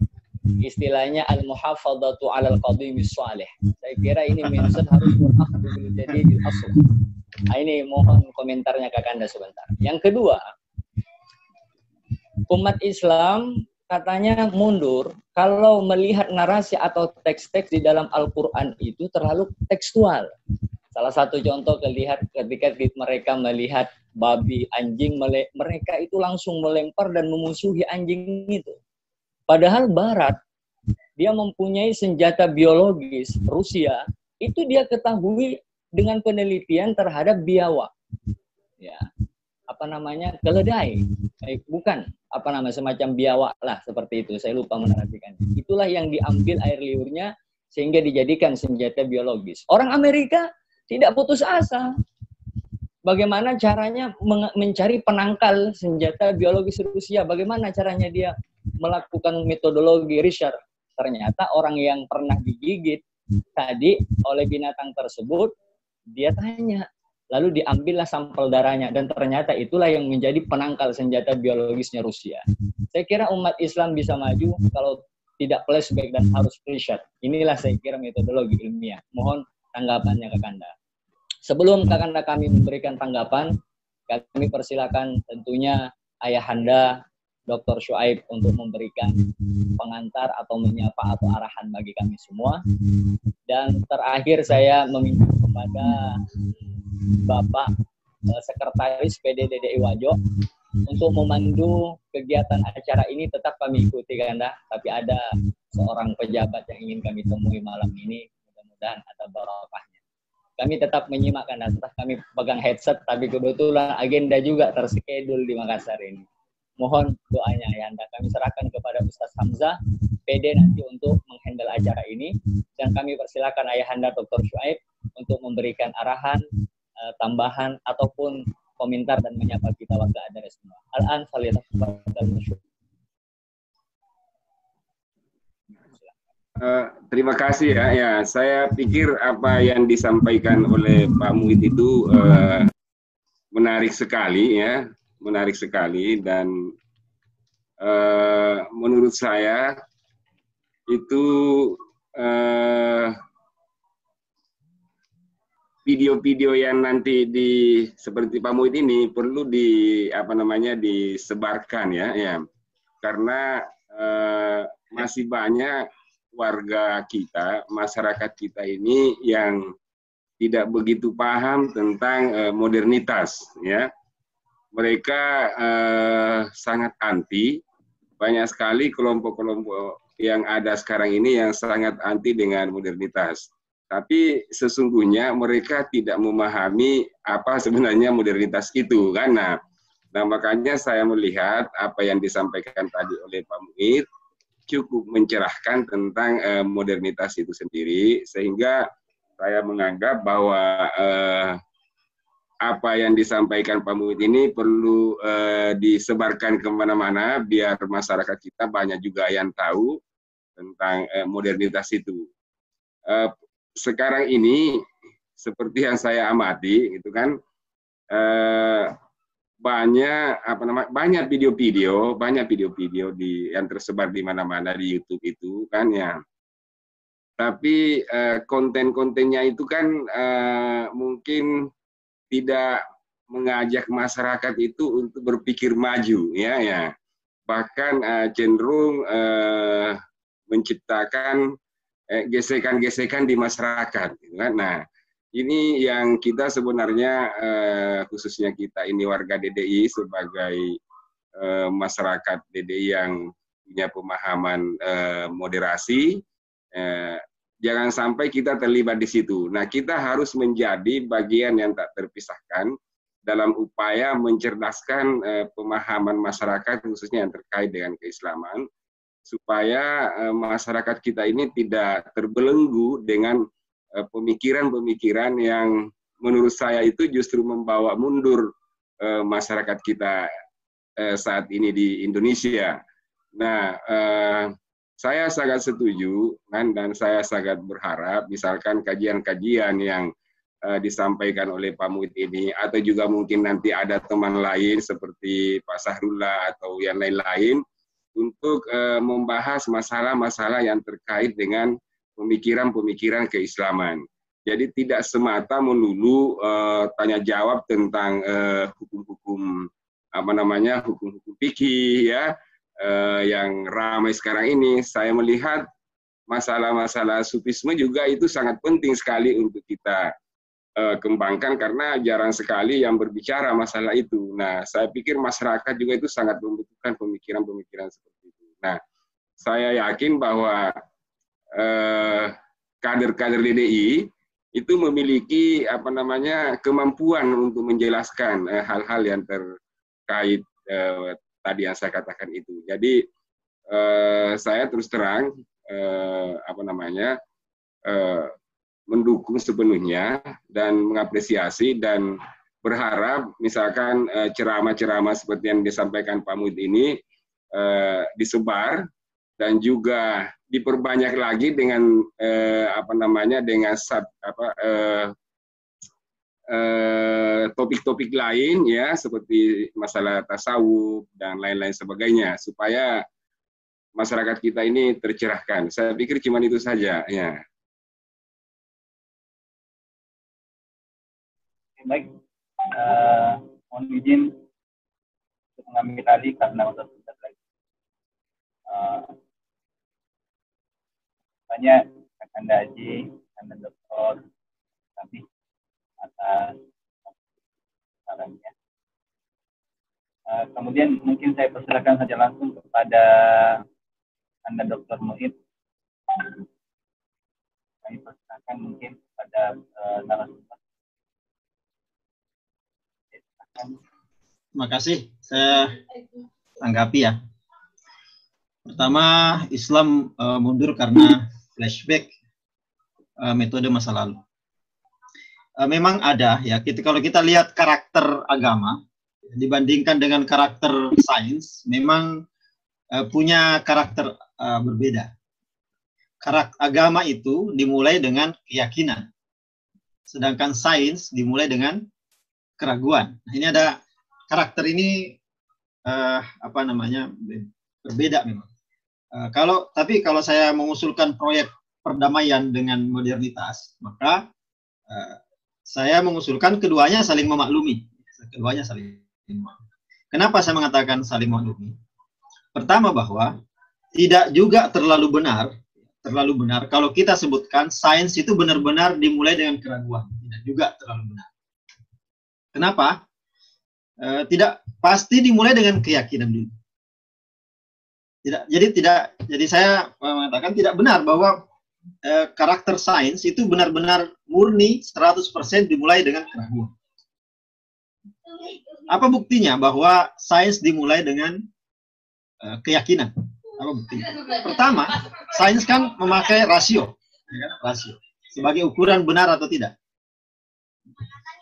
B: istilahnya al-muhafadzatu 'alal qadimis shalih. Saya kira ini mention harus berakhir jadi asal. Nah, ini mohon komentarnya Kakanda sebentar. Yang kedua, umat Islam katanya mundur kalau melihat narasi atau teks-teks di dalam Al-Qur'an itu terlalu tekstual. Salah satu contoh ketika mereka melihat babi, anjing, mereka itu langsung melempar dan memusuhi anjing itu. Padahal Barat, dia mempunyai senjata biologis. Rusia, itu dia ketahui dengan penelitian terhadap biawak. Ya, apa namanya, keledai. Bukan, apa namanya, semacam biawak lah, seperti itu. Saya lupa menerangkan. Itulah yang diambil air liurnya, sehingga dijadikan senjata biologis. Orang Amerika tidak putus asa. Bagaimana caranya mencari penangkal senjata biologis Rusia? Bagaimana caranya dia melakukan metodologi riset? Ternyata orang yang pernah digigit tadi oleh binatang tersebut, dia tanya. Lalu diambillah sampel darahnya. Dan ternyata itulah yang menjadi penangkal senjata biologisnya Rusia. Saya kira umat Islam bisa maju kalau tidak flashback dan harus riset. Inilah saya kira metodologi ilmiah. Mohon tanggapannya Kakanda. Sebelum Kakanda kami memberikan tanggapan, kami persilakan tentunya Ayahanda Dr. Syuaib untuk memberikan pengantar atau menyapa atau arahan bagi kami semua. Dan terakhir saya meminta kepada Bapak Sekretaris PD DDI Wajo untuk memandu kegiatan acara ini. Tetap kami ikuti Kakanda, tapi ada seorang pejabat yang ingin kami temui malam ini, mudah-mudahan ada barokahnya. Kami tetap menyimak Kakanda, tetap kami pegang headset, tapi kebetulan agenda juga terskedul di Makassar ini. Mohon doanya Ayahanda, kami serahkan kepada Ustaz Hamzah, PD nanti untuk menghandle acara ini, dan kami persilakan Ayahanda Dr. Syuaib untuk memberikan arahan, tambahan, ataupun komentar dan menyapa kita warga Adara semua. Al-an faliyatafadhal masykur.
D: Terima kasih ya. Ya, saya pikir apa yang disampaikan oleh Pak Muhid itu menarik sekali ya, menarik sekali, dan menurut saya itu video-video yang nanti seperti Pak Muhid ini perlu disebarkan ya, karena masih banyak warga kita, masyarakat kita ini yang tidak begitu paham tentang modernitas ya. Mereka sangat anti, banyak sekali kelompok-kelompok yang ada sekarang ini yang sangat anti dengan modernitas. Tapi sesungguhnya mereka tidak memahami apa sebenarnya modernitas itu kan. Nah, makanya saya melihat apa yang disampaikan tadi oleh Pak Muhid cukup mencerahkan tentang modernitas itu sendiri, sehingga saya menganggap bahwa apa yang disampaikan Pak Muhid ini perlu disebarkan kemana-mana biar masyarakat kita banyak juga yang tahu tentang modernitas itu. Sekarang ini seperti yang saya amati itu kan banyak video-video yang tersebar di mana-mana di YouTube itu kan ya. Tapi konten-kontennya itu kan mungkin tidak mengajak masyarakat itu untuk berpikir maju ya. Bahkan cenderung menciptakan gesekan-gesekan di masyarakat kan. Nah, ini yang kita sebenarnya khususnya kita ini warga DDI sebagai masyarakat DDI yang punya pemahaman moderasi, jangan sampai kita terlibat di situ. Nah, kita harus menjadi bagian yang tak terpisahkan dalam upaya mencerdaskan pemahaman masyarakat khususnya yang terkait dengan keislaman, supaya masyarakat kita ini tidak terbelenggu dengan pemikiran-pemikiran yang menurut saya itu justru membawa mundur masyarakat kita saat ini di Indonesia. Nah, saya sangat setuju dan saya sangat berharap misalkan kajian-kajian yang disampaikan oleh Pak Muhid ini, atau juga mungkin nanti ada teman lain seperti Pak Sahrullah atau yang lain-lain untuk membahas masalah-masalah yang terkait dengan pemikiran-pemikiran keislaman. Jadi tidak semata melulu tanya jawab tentang hukum-hukum hukum-hukum fikih ya, yang ramai sekarang ini. Saya melihat masalah-masalah sufisme juga itu sangat penting sekali untuk kita kembangkan, karena jarang sekali yang berbicara masalah itu. Nah, saya pikir masyarakat juga itu sangat membutuhkan pemikiran-pemikiran seperti itu. Nah, saya yakin bahwa kader-kader DDI itu memiliki kemampuan untuk menjelaskan hal-hal yang terkait tadi yang saya katakan itu. Jadi saya terus terang mendukung sepenuhnya dan mengapresiasi dan berharap misalkan ceramah-ceramah seperti yang disampaikan Pak Muhid ini disebar dan juga diperbanyak lagi dengan topik-topik lain ya, seperti masalah tasawuf dan lain-lain sebagainya, supaya masyarakat kita ini tercerahkan. Saya pikir cuma itu saja ya.
E: Baik, mohon izin untuk mengambil alih karena waktu sebentar lagi. Banyak Anda Haji, Anda Doktor, kami atas sarannya. Kemudian mungkin saya persilakan saja langsung kepada Anda Doktor Muhid. Kami persilakan mungkin kepada narasumber.
C: Terima kasih. Saya tanggapi ya. Pertama, Islam mundur karena flashback metode masa lalu. Memang ada ya. Kalau kita lihat karakter agama dibandingkan dengan karakter sains, memang punya karakter berbeda. Karakter agama itu dimulai dengan keyakinan, sedangkan sains dimulai dengan keraguan. Nah, ini ada karakter ini berbeda memang. Tapi kalau saya mengusulkan proyek perdamaian dengan modernitas, maka saya mengusulkan keduanya saling memaklumi. Keduanya saling memaklumi. Kenapa saya mengatakan saling memaklumi? Pertama, bahwa tidak juga terlalu benar kalau kita sebutkan sains itu benar-benar dimulai dengan keraguan. Tidak juga terlalu benar. Kenapa? Tidak pasti dimulai dengan keyakinan dulu. Jadi saya mengatakan tidak benar bahwa karakter sains itu benar-benar murni 100% dimulai dengan keraguan. Apa buktinya bahwa sains dimulai dengan keyakinan? Apa buktinya? Pertama, sains kan memakai rasio, rasio sebagai ukuran benar atau tidak.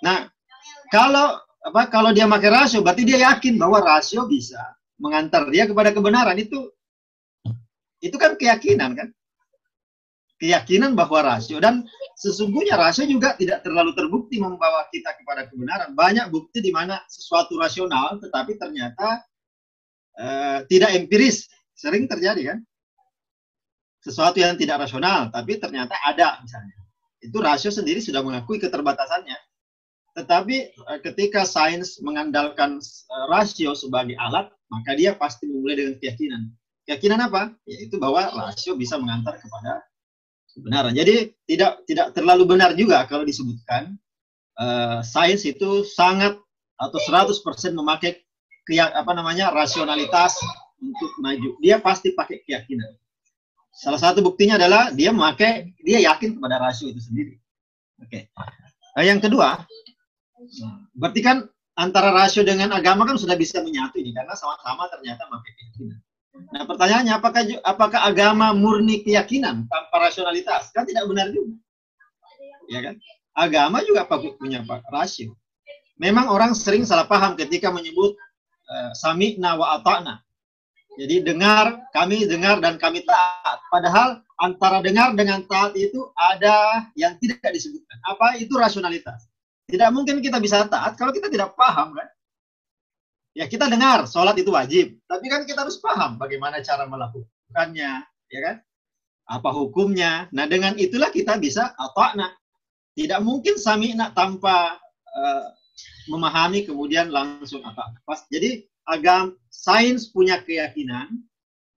C: Nah, kalau dia pakai rasio, berarti dia yakin bahwa rasio bisa mengantar dia kepada kebenaran. Itu kan keyakinan kan? Keyakinan bahwa rasio, dan sesungguhnya rasio juga tidak terlalu terbukti membawa kita kepada kebenaran. Banyak bukti di mana sesuatu rasional tetapi ternyata tidak empiris. Sering terjadi kan? Sesuatu yang tidak rasional tapi ternyata ada misalnya. Itu rasio sendiri sudah mengakui keterbatasannya. Tetapi ketika sains mengandalkan rasio sebagai alat, maka dia pasti memulai dengan keyakinan. Keyakinan apa? Yaitu bahwa rasio bisa mengantar kepada kebenaran. Jadi tidak terlalu benar juga kalau disebutkan sains itu sangat atau 100% memakai rasionalitas untuk maju. Dia pasti pakai keyakinan. Salah satu buktinya adalah dia yakin kepada rasio itu sendiri. Oke. Yang kedua, berarti kan antara rasio dengan agama kan sudah bisa menyatu ini karena sama-sama ternyata pakai keyakinan. Nah, pertanyaannya apakah agama murni keyakinan tanpa rasionalitas? Kan tidak benar juga. Ya kan? Agama juga punya rasio. Memang orang sering salah paham ketika menyebut sami'na wa ata'na. Jadi kami dengar dan kami taat. Padahal antara dengar dengan taat itu ada yang tidak disebutkan. Apa itu rasionalitas? Tidak mungkin kita bisa taat kalau kita tidak paham kan? Ya kita dengar sholat itu wajib, tapi kan kita harus paham bagaimana cara melakukannya, ya kan? Apa hukumnya? Nah dengan itulah kita bisa ata'na. Tidak mungkin sami'na tanpa memahami kemudian langsung ata'na. Jadi sains punya keyakinan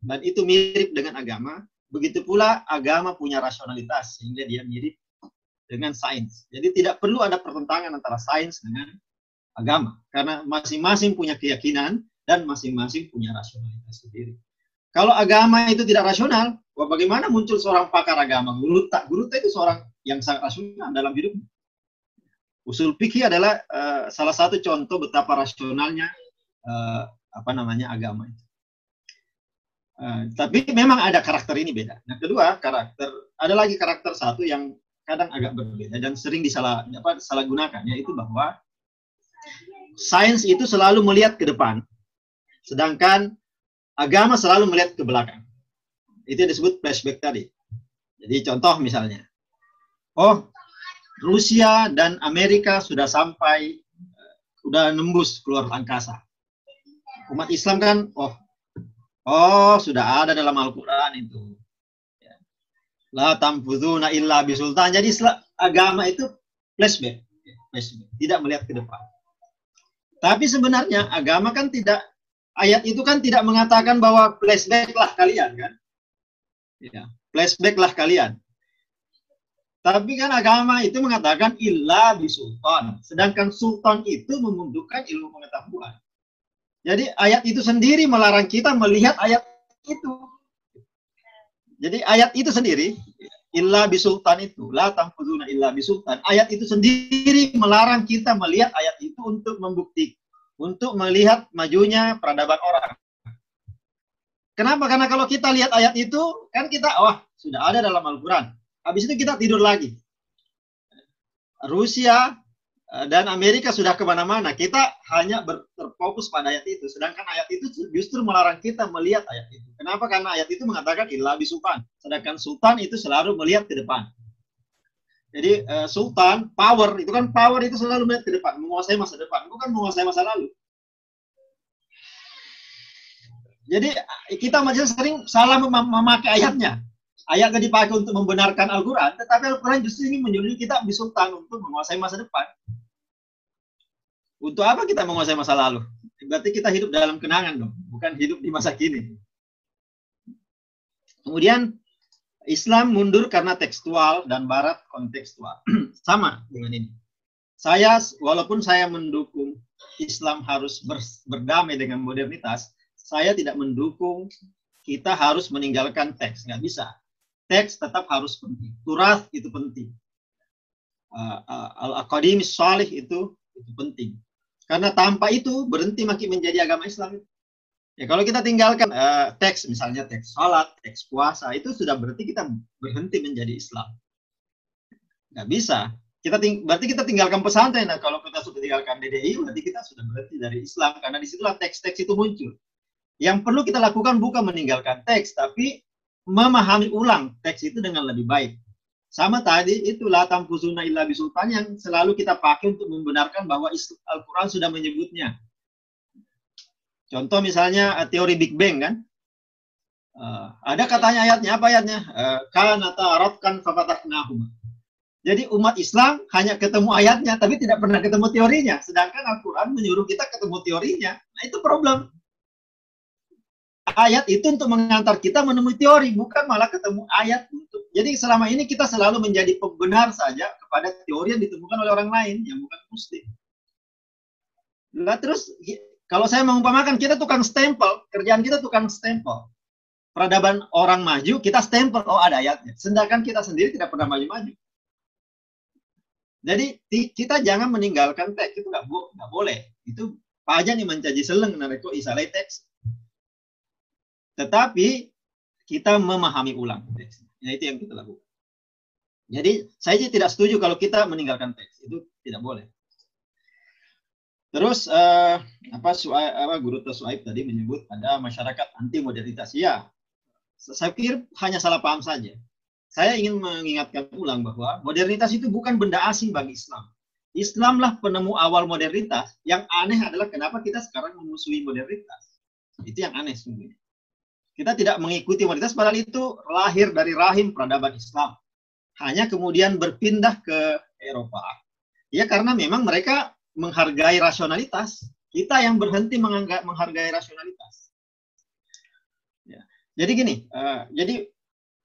C: dan itu mirip dengan agama. Begitu pula agama punya rasionalitas sehingga dia mirip dengan sains. Jadi tidak perlu ada pertentangan antara sains dengan agama karena masing-masing punya keyakinan dan masing-masing punya rasionalitas sendiri. Kalau agama itu tidak rasional, bagaimana muncul seorang pakar agama? Guru tak itu seorang yang sangat rasional dalam hidupnya. Usul fikih adalah salah satu contoh betapa rasionalnya agama itu. Tapi memang ada karakter ini beda. Nah, kedua, ada lagi karakter satu yang kadang agak berbeda dan sering disalahgunakan, yaitu bahwa sains itu selalu melihat ke depan, sedangkan agama selalu melihat ke belakang. Itu yang disebut flashback tadi. Jadi contoh misalnya, Rusia dan Amerika sudah nembus keluar angkasa. Umat Islam kan, sudah ada dalam Al-Quran itu. La tanfuzuna illa bisultan. Jadi agama itu flashback, tidak melihat ke depan. Tapi sebenarnya agama kan ayat itu kan tidak mengatakan bahwa flashbacklah kalian kan. Ya, flashbacklah kalian. Tapi kan agama itu mengatakan illa bisultan. Sedangkan sultan itu membutuhkan ilmu pengetahuan. Jadi ayat itu sendiri melarang kita melihat ayat itu. Jadi ayat itu sendiri, illa bisultan itu, la tanfuzuna illa bisultan. Ayat itu sendiri melarang kita melihat ayat itu untuk membuktikan, untuk melihat majunya peradaban orang. Kenapa? Karena kalau kita lihat ayat itu, kan kita, sudah ada dalam Al-Quran. Habis itu kita tidur lagi. Rusia dan Amerika sudah kemana-mana. Kita hanya terfokus pada ayat itu. Sedangkan ayat itu justru melarang kita melihat ayat itu. Kenapa? Karena ayat itu mengatakan illa bisultan. Sedangkan sultan itu selalu melihat ke depan. Jadi sultan, power itu selalu melihat ke depan. Menguasai masa depan, bukan menguasai masa lalu. Jadi kita masih sering salah memakai ayatnya. Ayatnya dipakai untuk membenarkan Al-Quran, tetapi Al-Quran justru ini menyuruh kita bisultan untuk menguasai masa depan. Untuk apa kita menguasai masa lalu? Berarti kita hidup dalam kenangan dong, bukan hidup di masa kini. Kemudian Islam mundur karena tekstual dan Barat kontekstual. Sama dengan ini. Walaupun saya mendukung Islam harus berdamai dengan modernitas, saya tidak mendukung kita harus meninggalkan teks. Nggak bisa. Teks tetap harus penting. Turath itu penting. Al-Aqadimis Salih itu penting. Karena tanpa itu berhenti makin menjadi agama Islam. Ya, kalau kita tinggalkan teks, misalnya teks salat, teks puasa, itu sudah berarti kita berhenti menjadi Islam. Nggak bisa. Berarti kita tinggalkan pesantren. Nah, kalau kita sudah tinggalkan DDI, berarti kita sudah berhenti dari Islam. Karena disitulah teks-teks itu muncul. Yang perlu kita lakukan bukan meninggalkan teks, tapi memahami ulang teks itu dengan lebih baik. Sama tadi, itu la tanfuzuna illa bisultan yang selalu kita pakai untuk membenarkan bahwa Al-Quran sudah menyebutnya. Contoh misalnya teori Big Bang kan. Ada katanya ayatnya, apa ayatnya? Kana ta'aradkan fafatahnahu. Jadi umat Islam hanya ketemu ayatnya, tapi tidak pernah ketemu teorinya. Sedangkan Al-Quran menyuruh kita ketemu teorinya. Nah itu problem. Ayat itu untuk mengantar kita menemui teori, bukan malah ketemu ayat. Jadi selama ini kita selalu menjadi pembenar saja kepada teori yang ditemukan oleh orang lain, yang bukan muslim. Nah terus, kalau saya mengumpamakan, kita tukang stempel, kerjaan kita tukang stempel. Peradaban orang maju, kita stempel, ada ayatnya. Sedangkan kita sendiri tidak pernah maju-maju. Jadi kita jangan meninggalkan teks, itu nggak boleh. Itu pajan yang mencaji seleng nareko isalai teks. Tetapi kita memahami ulang teksnya. Nah, itu yang kita lakukan. Jadi saya tidak setuju kalau kita meninggalkan teks, itu tidak boleh. Terus Guru Suhaib tadi menyebut ada masyarakat anti modernitas. Ya, saya pikir hanya salah paham saja. Saya ingin mengingatkan ulang bahwa modernitas itu bukan benda asing bagi Islam. Islamlah penemu awal modernitas. Yang aneh adalah kenapa kita sekarang memusuhi modernitas. Itu yang aneh sungguhnya. Kita tidak mengikuti modernitas, padahal itu lahir dari rahim peradaban Islam. Hanya kemudian berpindah ke Eropa. Ya karena memang mereka menghargai rasionalitas. Kita yang berhenti menghargai rasionalitas. Ya. Jadi gini, jadi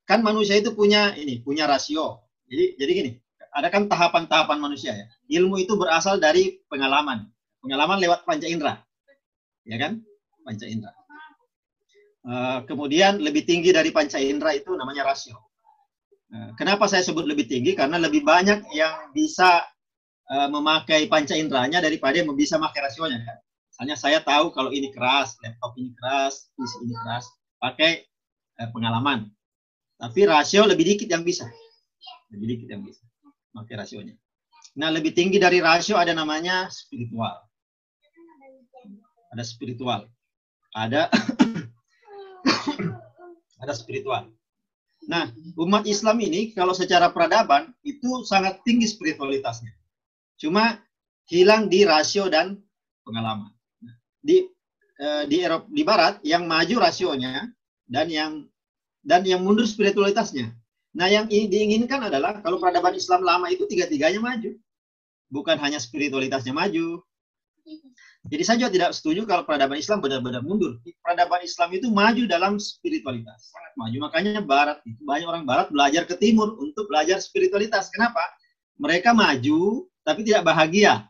C: kan manusia itu punya rasio. Jadi gini, ada kan tahapan-tahapan manusia ya. Ilmu itu berasal dari pengalaman. Pengalaman lewat panca indera. Ya kan? Panca indera. Kemudian lebih tinggi dari panca indera itu namanya rasio. Kenapa saya sebut lebih tinggi? Karena lebih banyak yang bisa memakai panca inderanya daripada yang bisa memakai rasionya. Kan? Misalnya saya tahu kalau ini keras, laptop ini keras, PC ini keras, pakai pengalaman. Tapi rasio lebih dikit yang bisa. Lebih dikit yang bisa memakai rasionya. Nah, lebih tinggi dari rasio ada namanya spiritual. Ada spiritual. Ada ada spiritual. Nah, umat Islam ini kalau secara peradaban itu sangat tinggi spiritualitasnya. Cuma hilang di rasio dan pengalaman. Di Eropa, di Barat yang maju rasionya dan yang mundur spiritualitasnya. Nah, yang diinginkan adalah kalau peradaban Islam lama itu tiga-tiganya maju. Bukan hanya spiritualitasnya maju. Jadi saya juga tidak setuju kalau peradaban Islam benar-benar mundur. Peradaban Islam itu maju dalam spiritualitas, sangat maju. Makanya Barat itu banyak orang Barat belajar ke Timur untuk belajar spiritualitas. Kenapa? Mereka maju tapi tidak bahagia.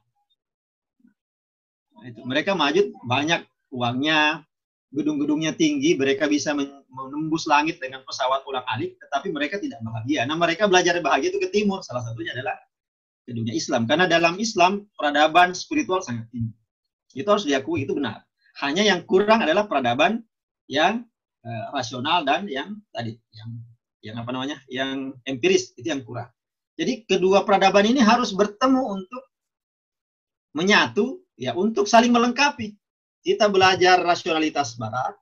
C: Nah, itu. Mereka maju banyak uangnya, gedung-gedungnya tinggi, mereka bisa menembus langit dengan pesawat ulang-alik, tetapi mereka tidak bahagia. Nah, mereka belajar bahagia itu ke Timur. Salah satunya adalah ke dunia Islam. Karena dalam Islam peradaban spiritual sangat tinggi. Itu harus diakui, itu benar. Hanya yang kurang adalah peradaban yang rasional dan yang tadi yang apa namanya? Yang empiris, itu yang kurang. Jadi kedua peradaban ini harus bertemu untuk menyatu ya, untuk saling melengkapi. Kita belajar rasionalitas Barat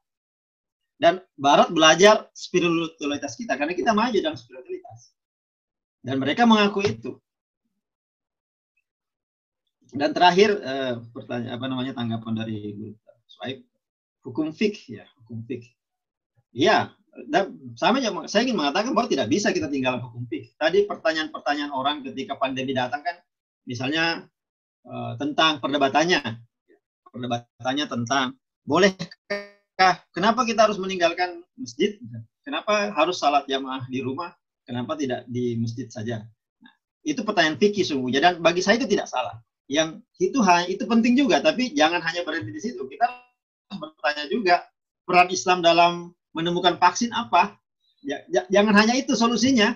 C: dan Barat belajar spiritualitas kita karena kita maju dalam spiritualitas. Dan mereka mengaku itu. Dan terakhir pertanyaan apa namanya tanggapan dari Guru Suhaib, hukum fikih ya, hukum fikih. Iya, sama aja saya ingin mengatakan bahwa tidak bisa kita tinggalkan hukum fikih. Tadi pertanyaan-pertanyaan orang ketika pandemi datang kan, misalnya tentang perdebatannya tentang bolehkah, kenapa kita harus meninggalkan masjid? Kenapa harus salat jamaah di rumah? Kenapa tidak di masjid saja? Nah, itu pertanyaan fikih sungguhnya dan bagi saya itu tidak salah. Yang itu penting juga, tapi jangan hanya berhenti di situ. Kita harus bertanya juga peran Islam dalam menemukan vaksin apa. Jangan hanya itu solusinya,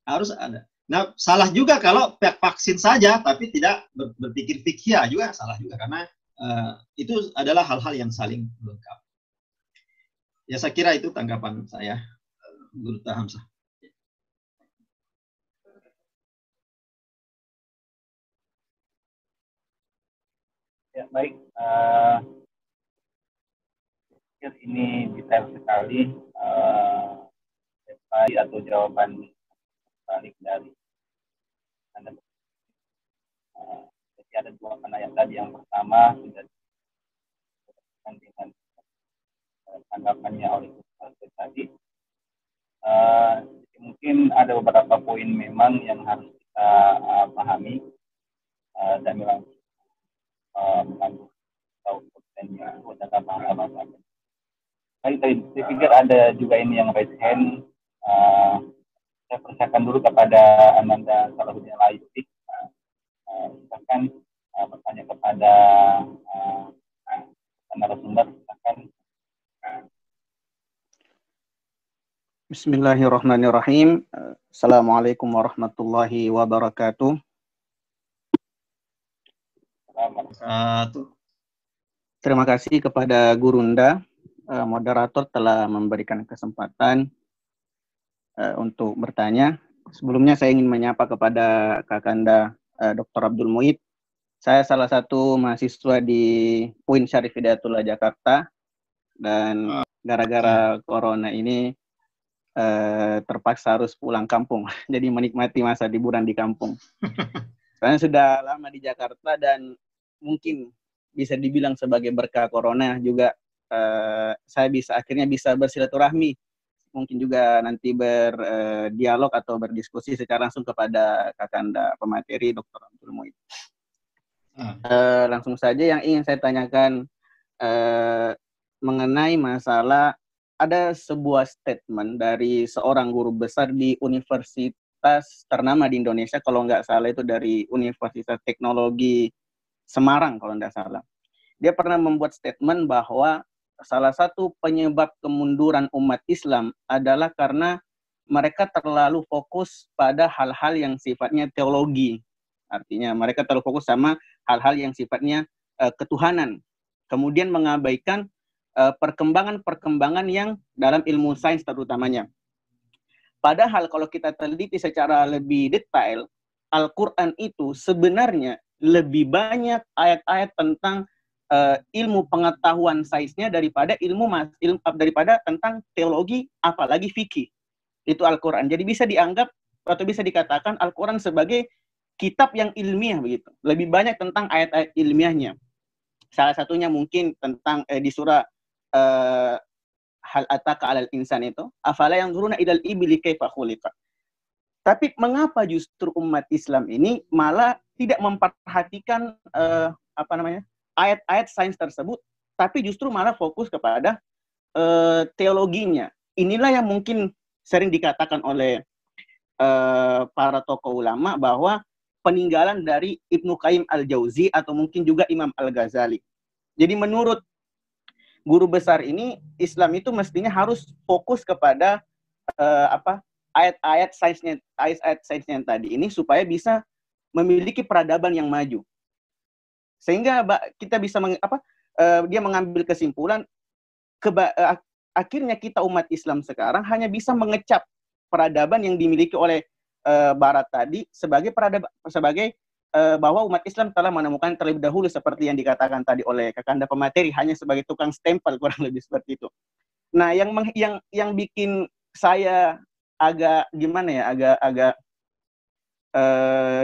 C: harus ada. Nah, salah juga kalau vaksin saja, tapi tidak berpikir fikih juga salah juga karena itu adalah hal-hal yang saling melengkapi. Ya, saya kira itu tanggapan saya, Guru Hamzah.
E: Ya, baik. Ini detail sekali atau jawaban balik dari Anda. Jadi ada dua penanya tadi. Yang pertama sudah dengan tanggapannya oleh Ustaz tadi. Mungkin ada beberapa poin memang yang harus kita pahami dan memang mengandung atau potensinya dalam bahasa. Saya pikir ada juga ini yang raise hand. Saya persilakan dulu kepada Ananda Salahuddin Al-Aisy. Silakan bertanya kepada narasumber. Silakan.
F: Bismillahirrahmanirrahim. Assalamualaikum warahmatullahi wabarakatuh. Terima kasih kepada Gurunda, moderator telah memberikan kesempatan untuk bertanya. Sebelumnya saya ingin menyapa kepada Kakanda Dr. Abdul Muhid. Saya salah satu mahasiswa di UIN Syarif Hidayatullah Jakarta dan gara-gara corona ini terpaksa harus pulang kampung. Jadi menikmati masa liburan di kampung. Karena sudah lama di Jakarta dan mungkin bisa dibilang sebagai berkah corona juga saya akhirnya bisa bersilaturahmi, mungkin juga nanti berdialog atau berdiskusi secara langsung kepada Kakanda pemateri Dr. Abdul Muhid. Langsung saja yang ingin saya tanyakan mengenai masalah ada sebuah statement dari seorang guru besar di universitas ternama di Indonesia, kalau nggak salah itu dari Universitas Teknologi Semarang kalau nggak salah. Dia pernah membuat statement bahwa salah satu penyebab kemunduran umat Islam adalah karena mereka terlalu fokus pada hal-hal yang sifatnya teologi. Artinya mereka terlalu fokus sama hal-hal yang sifatnya ketuhanan. Kemudian mengabaikan perkembangan-perkembangan yang dalam ilmu sains terutamanya. Padahal kalau kita teliti secara lebih detail, Al-Quran itu sebenarnya lebih banyak ayat-ayat tentang ilmu pengetahuan sainsnya daripada daripada tentang teologi, apalagi fikih. Itu Al-Quran. Jadi bisa dianggap atau bisa dikatakan Al-Quran sebagai kitab yang ilmiah begitu. Lebih banyak tentang ayat-ayat ilmiahnya. Salah satunya mungkin tentang di surah hal ataka 'alal insan itu, afala yanzuruna ilal ibli kaifa khuliqat. Tapi mengapa justru umat Islam ini malah tidak memperhatikan ayat-ayat sains tersebut, tapi justru malah fokus kepada teologinya. Inilah yang mungkin sering dikatakan oleh para tokoh ulama bahwa peninggalan dari Ibnu Qayyim al-Jauzi atau mungkin juga Imam Al-Ghazali. Jadi menurut guru besar ini, Islam itu mestinya harus fokus kepada ayat-ayat sainsnya tadi ini supaya bisa memiliki peradaban yang maju. Sehingga kita bisa dia mengambil kesimpulan akhirnya kita umat Islam sekarang hanya bisa mengecap peradaban yang dimiliki oleh Barat tadi sebagai peradaban, bahwa umat Islam telah menemukan terlebih dahulu seperti yang dikatakan tadi oleh Kakanda pemateri, hanya sebagai tukang stempel, kurang lebih seperti itu. Nah, yang bikin saya agak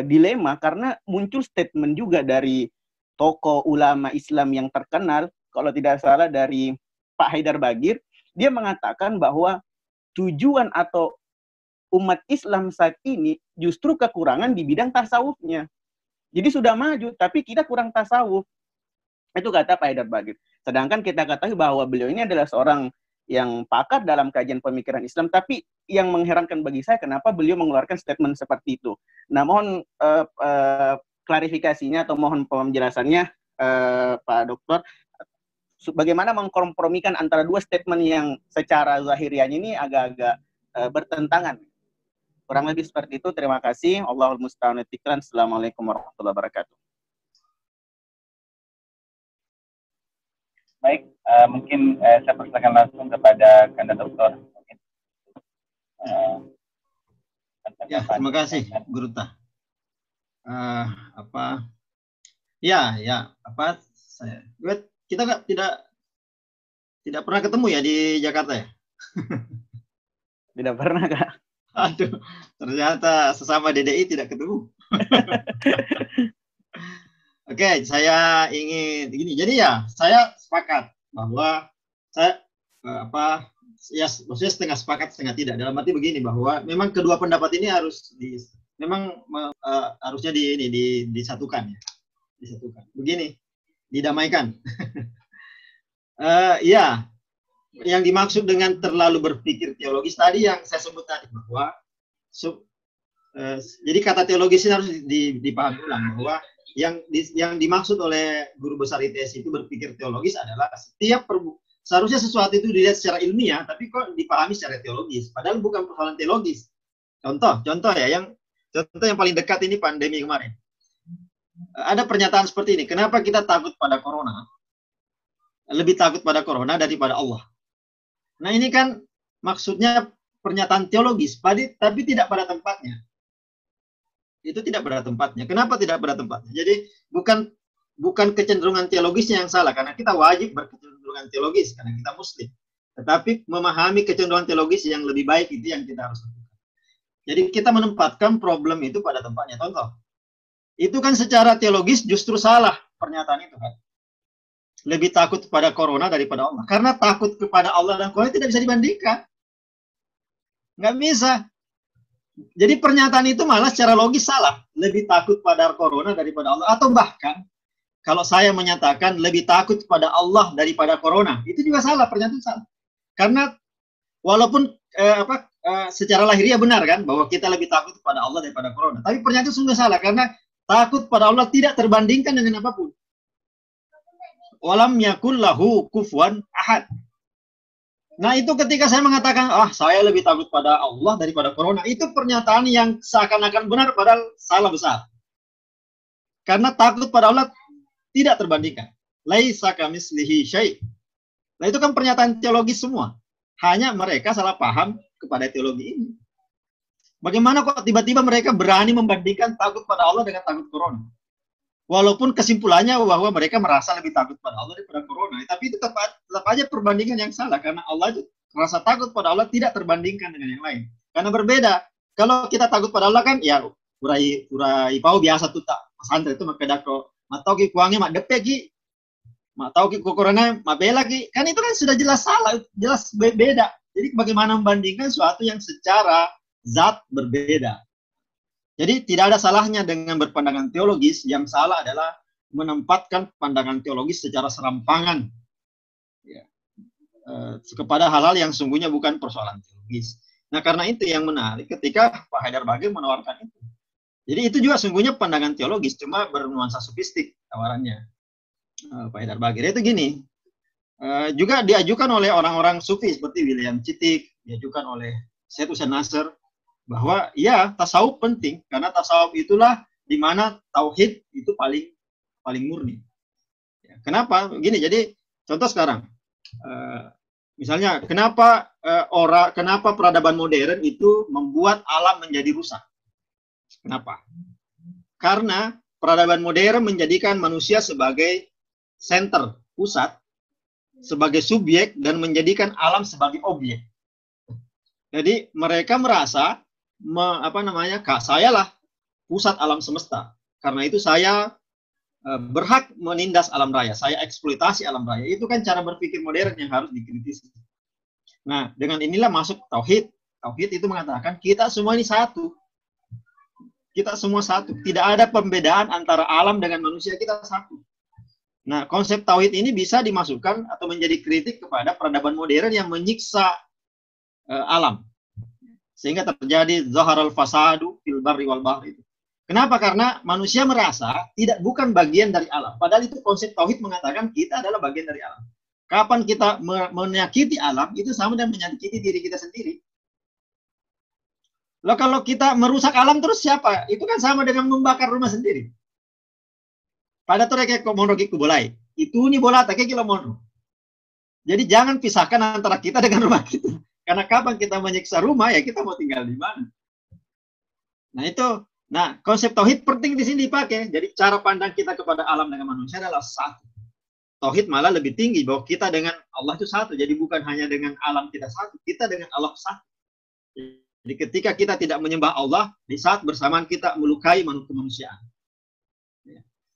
F: dilema karena muncul statement juga dari tokoh ulama Islam yang terkenal, kalau tidak salah dari Pak Haidar Bagir. Dia mengatakan bahwa tujuan atau umat Islam saat ini justru kekurangan di bidang tasawufnya. Jadi sudah maju, tapi kita kurang tasawuf. Itu kata Pak Haidar Bagir. Sedangkan kita ketahui bahwa beliau ini adalah seorang yang pakar dalam kajian pemikiran Islam, tapi yang mengherankan bagi saya kenapa beliau mengeluarkan statement seperti itu. Nah, mohon klarifikasinya atau mohon penjelasannya, Pak Dokter, bagaimana mengkompromikan antara dua statement yang secara zahiriahnya ini agak-agak bertentangan. Kurang lebih seperti itu. Terima kasih. Allahul musta'an. Assalamualaikum warahmatullahi wabarakatuh.
E: Baik, mungkin saya persilakan langsung kepada Kanda Dokter.
C: Ya, terima kasih, Guru Tah. Kita tidak pernah ketemu ya di Jakarta ya?
F: Tidak pernah, Kak.
C: Aduh, ternyata sesama DDI tidak ketemu. Oke, saya ingin begini. Jadi ya, saya sepakat bahwa maksudnya setengah sepakat, setengah tidak. Dalam arti begini, bahwa memang kedua pendapat ini harusnya disatukan ya. Disatukan. Begini, didamaikan. Ya, yang dimaksud dengan terlalu berpikir teologis tadi yang saya sebut tadi, bahwa jadi kata teologis ini harus dipahami ulang, bahwa yang dimaksud oleh guru besar ITS itu berpikir teologis adalah seharusnya sesuatu itu dilihat secara ilmiah, tapi kok dipahami secara teologis, padahal bukan persoalan teologis. Contoh ya, contoh yang paling dekat ini pandemi kemarin. Ada pernyataan seperti ini, kenapa kita takut pada corona? Lebih takut pada corona daripada Allah. Nah, ini kan maksudnya pernyataan teologis, tapi tidak pada tempatnya. Itu tidak pada tempatnya. Kenapa tidak pada tempatnya? Jadi bukan kecenderungan teologisnya yang salah, karena kita wajib berkecenderungan teologis karena kita Muslim. Tetapi memahami kecenderungan teologis yang lebih baik itu yang kita harus lakukan. Jadi kita menempatkan problem itu pada tempatnya. Contoh, itu kan secara teologis justru salah pernyataan itu kan. Lebih takut kepada corona daripada Allah. Karena takut kepada Allah dan corona tidak bisa dibandingkan. Nggak bisa. Jadi pernyataan itu malah secara logis salah. Lebih takut pada corona daripada Allah. Atau bahkan, kalau saya menyatakan lebih takut kepada Allah daripada corona, itu juga salah, pernyataan salah. Karena walaupun secara lahiriah benar kan, bahwa kita lebih takut kepada Allah daripada corona. Tapi pernyataan sungguh salah, karena takut pada Allah tidak terbandingkan dengan apapun. walam yakul lahu kufuwan ahad. Nah, itu ketika saya mengatakan, saya lebih takut pada Allah daripada corona, itu pernyataan yang seakan-akan benar padahal salah besar. Karena takut pada Allah tidak terbandingkan. Laisa kamitslihi syai'. Nah, itu kan pernyataan teologis semua. Hanya mereka salah paham kepada teologi ini. Bagaimana kok tiba-tiba mereka berani membandingkan takut pada Allah dengan takut corona? Walaupun kesimpulannya bahwa mereka merasa lebih takut pada Allah daripada corona, tapi itu tetap aja perbandingan yang salah, karena Allah itu rasa takut pada Allah tidak terbandingkan dengan yang lain. Karena berbeda. Kalau kita takut pada Allah kan, ya urai pau biasa tuh tak pesantren itu makeda ko matau ki kuangnya mak depe ki, matau ki corona mak bela ki, kan itu kan sudah jelas salah, jelas beda. Jadi bagaimana membandingkan sesuatu yang secara zat berbeda? Jadi tidak ada salahnya dengan berpandangan teologis, yang salah adalah menempatkan pandangan teologis secara serampangan ya, kepada hal-hal yang sungguhnya bukan persoalan teologis. Nah, karena itu yang menarik ketika Pak Haidar Bagir menawarkan itu. Jadi itu juga sungguhnya pandangan teologis, cuma bernuansa sofistik tawarannya Pak Haidar Bagir. Itu gini, juga diajukan oleh orang-orang sufi seperti William Citik, diajukan oleh Syed Hussein Nasr, bahwa ya tasawuf penting karena tasawuf itulah di mana tauhid itu paling murni. Ya, kenapa? Gini, jadi contoh sekarang, misalnya kenapa kenapa peradaban modern itu membuat alam menjadi rusak? Kenapa? Karena peradaban modern menjadikan manusia sebagai center, pusat, sebagai subjek, dan menjadikan alam sebagai objek. Jadi mereka merasa sayalah pusat alam semesta. Karena itu saya berhak menindas alam raya, saya eksploitasi alam raya. Itu kan cara berpikir modern yang harus dikritisi. Nah, dengan inilah masuk tauhid. Tauhid itu mengatakan kita semua ini satu. Kita semua satu. Tidak ada pembedaan antara alam dengan manusia, kita satu. Nah, konsep tauhid ini bisa dimasukkan atau menjadi kritik kepada peradaban modern yang menyiksa alam. Sehingga terjadi zaharal fasadu fil barri wal bahri. Kenapa? Karena manusia merasa bukan bagian dari alam. Padahal itu konsep tauhid mengatakan kita adalah bagian dari alam. Kapan kita menyakiti alam, itu sama dengan menyakiti diri kita sendiri. Loh, kalau kita merusak alam terus siapa? Itu kan sama dengan membakar rumah sendiri. Pada tuh kayak monrogi kubolai. Itu nih bola tak kayak kilo monro. Jadi jangan pisahkan antara kita dengan rumah kita. Karena kapan kita menyiksa rumah, ya kita mau tinggal di mana. Nah, konsep tauhid penting di sini dipakai. Jadi cara pandang kita kepada alam dengan manusia adalah satu. Tauhid malah lebih tinggi bahwa kita dengan Allah itu satu. Jadi bukan hanya dengan alam kita satu, kita dengan Allah satu. Jadi ketika kita tidak menyembah Allah, di saat bersamaan kita melukai kemanusiaan.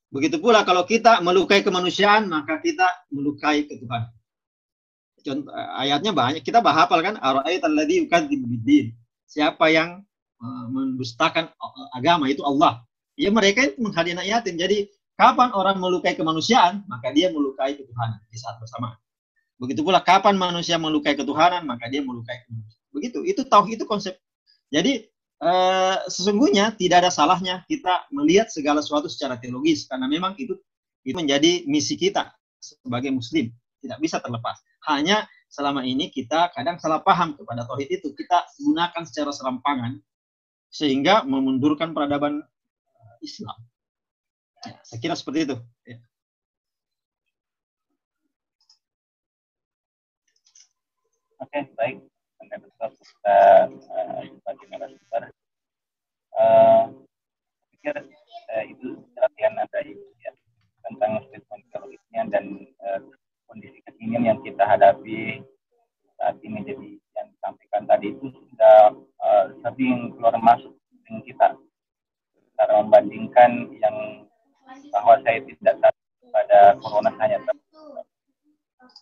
C: Begitu pula kalau kita melukai kemanusiaan, maka kita melukai ketuhanan. Contoh, ayatnya banyak, kita hafal kan, ara'aital ladzi yukadzibu biddin. Siapa yang mendustakan agama, itu Allah. Ya, mereka itu menghadiri yatim. Jadi kapan orang melukai kemanusiaan, maka dia melukai ketuhanan di saat bersamaan. Begitu pula kapan manusia melukai ketuhanan, maka dia melukai kemanusiaan. Begitu, itu tauhid, itu konsep. Jadi sesungguhnya tidak ada salahnya kita melihat segala sesuatu secara teologis, karena memang itu menjadi misi kita sebagai muslim, tidak bisa terlepas. Hanya selama ini kita kadang salah paham kepada tauhid itu, kita gunakan secara serampangan sehingga memundurkan peradaban Islam. Ya, saya kira seperti itu. Ya.
E: Oke, baik. Pikir itu latihan ada ya, tentang statement teologisnya dan kondisi kekinian yang kita hadapi saat ini. Jadi yang disampaikan tadi itu sudah sering keluar masuk dengan kita, cara membandingkan yang bahwa saya tidak takut pada corona, hanya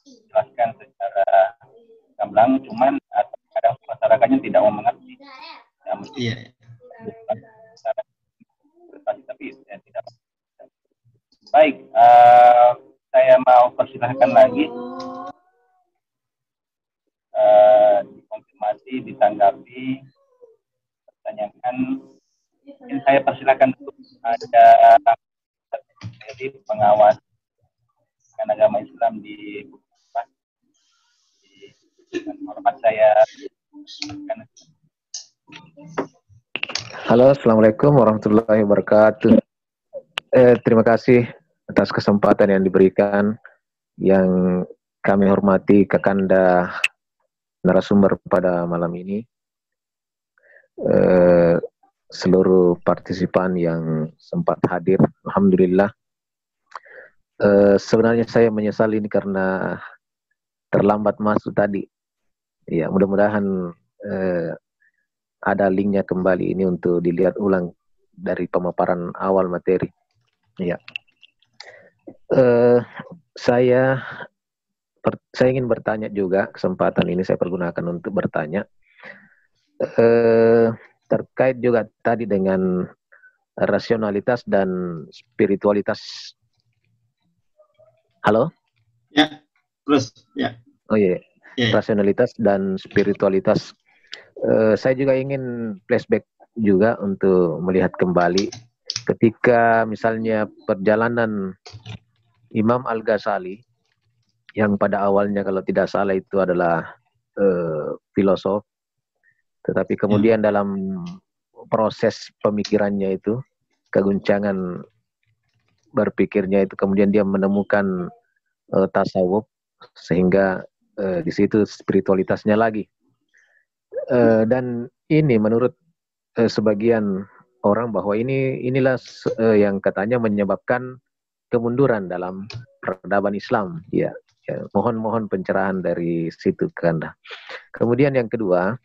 E: jelaskan secara gamblang, cuman kadang masyarakatnya tidak mau mengerti. Ya, mesti tapi saya tidak. Baik, saya mau persilahkan lagi dikonfirmasi, ditanggapi, pertanyakan. Mungkin saya persilahkan untuk ada jadi pengawas pendidikan agama Islam di hormat saya.
G: Halo, Assalamualaikum warahmatullahi wabarakatuh. Terima kasih atas kesempatan yang diberikan, yang kami hormati Kakanda narasumber pada malam ini, seluruh partisipan yang sempat hadir, alhamdulillah. Sebenarnya saya menyesal ini karena terlambat masuk tadi. Ya, mudah-mudahan ada linknya kembali ini untuk dilihat ulang dari pemaparan awal materi. Ya, saya ingin bertanya juga, kesempatan ini saya pergunakan untuk bertanya terkait juga tadi dengan rasionalitas dan spiritualitas. Halo?
C: Ya, terus ya.
G: Oh iya, rasionalitas dan spiritualitas. Saya juga ingin flashback juga untuk melihat kembali ketika misalnya perjalanan Imam Al-Ghazali yang pada awalnya kalau tidak salah itu adalah filosof, tetapi kemudian dalam proses pemikirannya itu, keguncangan berpikirnya itu, kemudian dia menemukan tasawuf, sehingga di situ spiritualitasnya lagi. Dan ini menurut sebagian orang bahwa inilah yang katanya menyebabkan kemunduran dalam peradaban Islam. Ya, mohon pencerahan dari situ, Kanda. Kemudian yang kedua,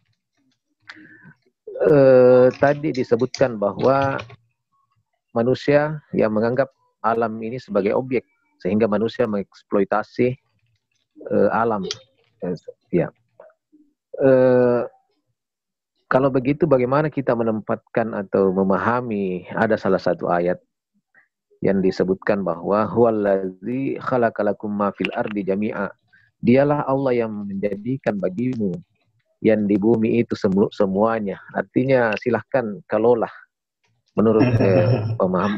G: tadi disebutkan bahwa manusia yang menganggap alam ini sebagai objek, sehingga manusia mengeksploitasi alam. Ya. Kalau begitu bagaimana kita menempatkan atau memahami ada salah satu ayat yang disebutkan bahwa huwallazi khalaqalakum ma fil ardi jami'a. Dialah Allah yang menjadikan bagimu yang di bumi itu semuanya. Artinya silahkan kalaulah menurut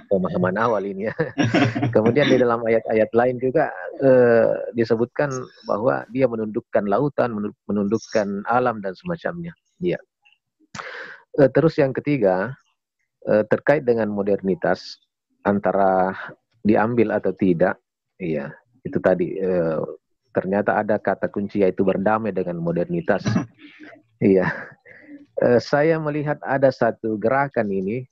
G: pemahaman awal ini ya. Kemudian di dalam ayat-ayat lain juga disebutkan bahwa dia menundukkan lautan, menundukkan alam dan semacamnya. Ya. Terus yang ketiga, terkait dengan modernitas, antara diambil atau tidak, iya, itu tadi ternyata ada kata kunci yaitu berdamai dengan modernitas. Iya, saya melihat ada satu gerakan ini,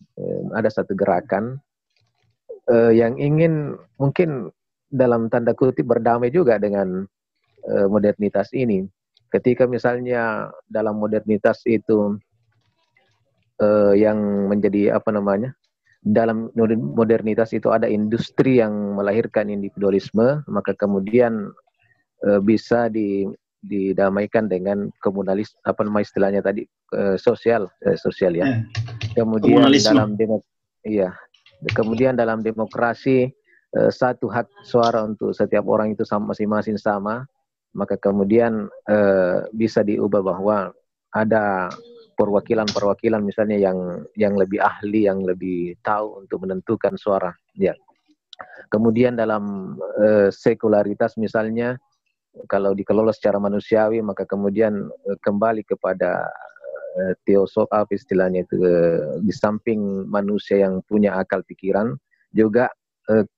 G: yang ingin mungkin dalam tanda kutip berdamai juga dengan modernitas ini. Ketika misalnya dalam modernitas itu yang menjadi dalam modernitas itu ada industri yang melahirkan individualisme, maka kemudian bisa didamaikan dengan komunalis, istilahnya tadi, sosial ya. Kemudian kemudian dalam demokrasi satu hak suara untuk setiap orang itu masing-masing sama, maka kemudian bisa diubah bahwa ada perwakilan misalnya yang lebih ahli, yang lebih tahu untuk menentukan suara. Ya. Kemudian dalam sekularitas misalnya, kalau dikelola secara manusiawi, maka kemudian kembali kepada teosof, istilahnya itu, di samping manusia yang punya akal pikiran, juga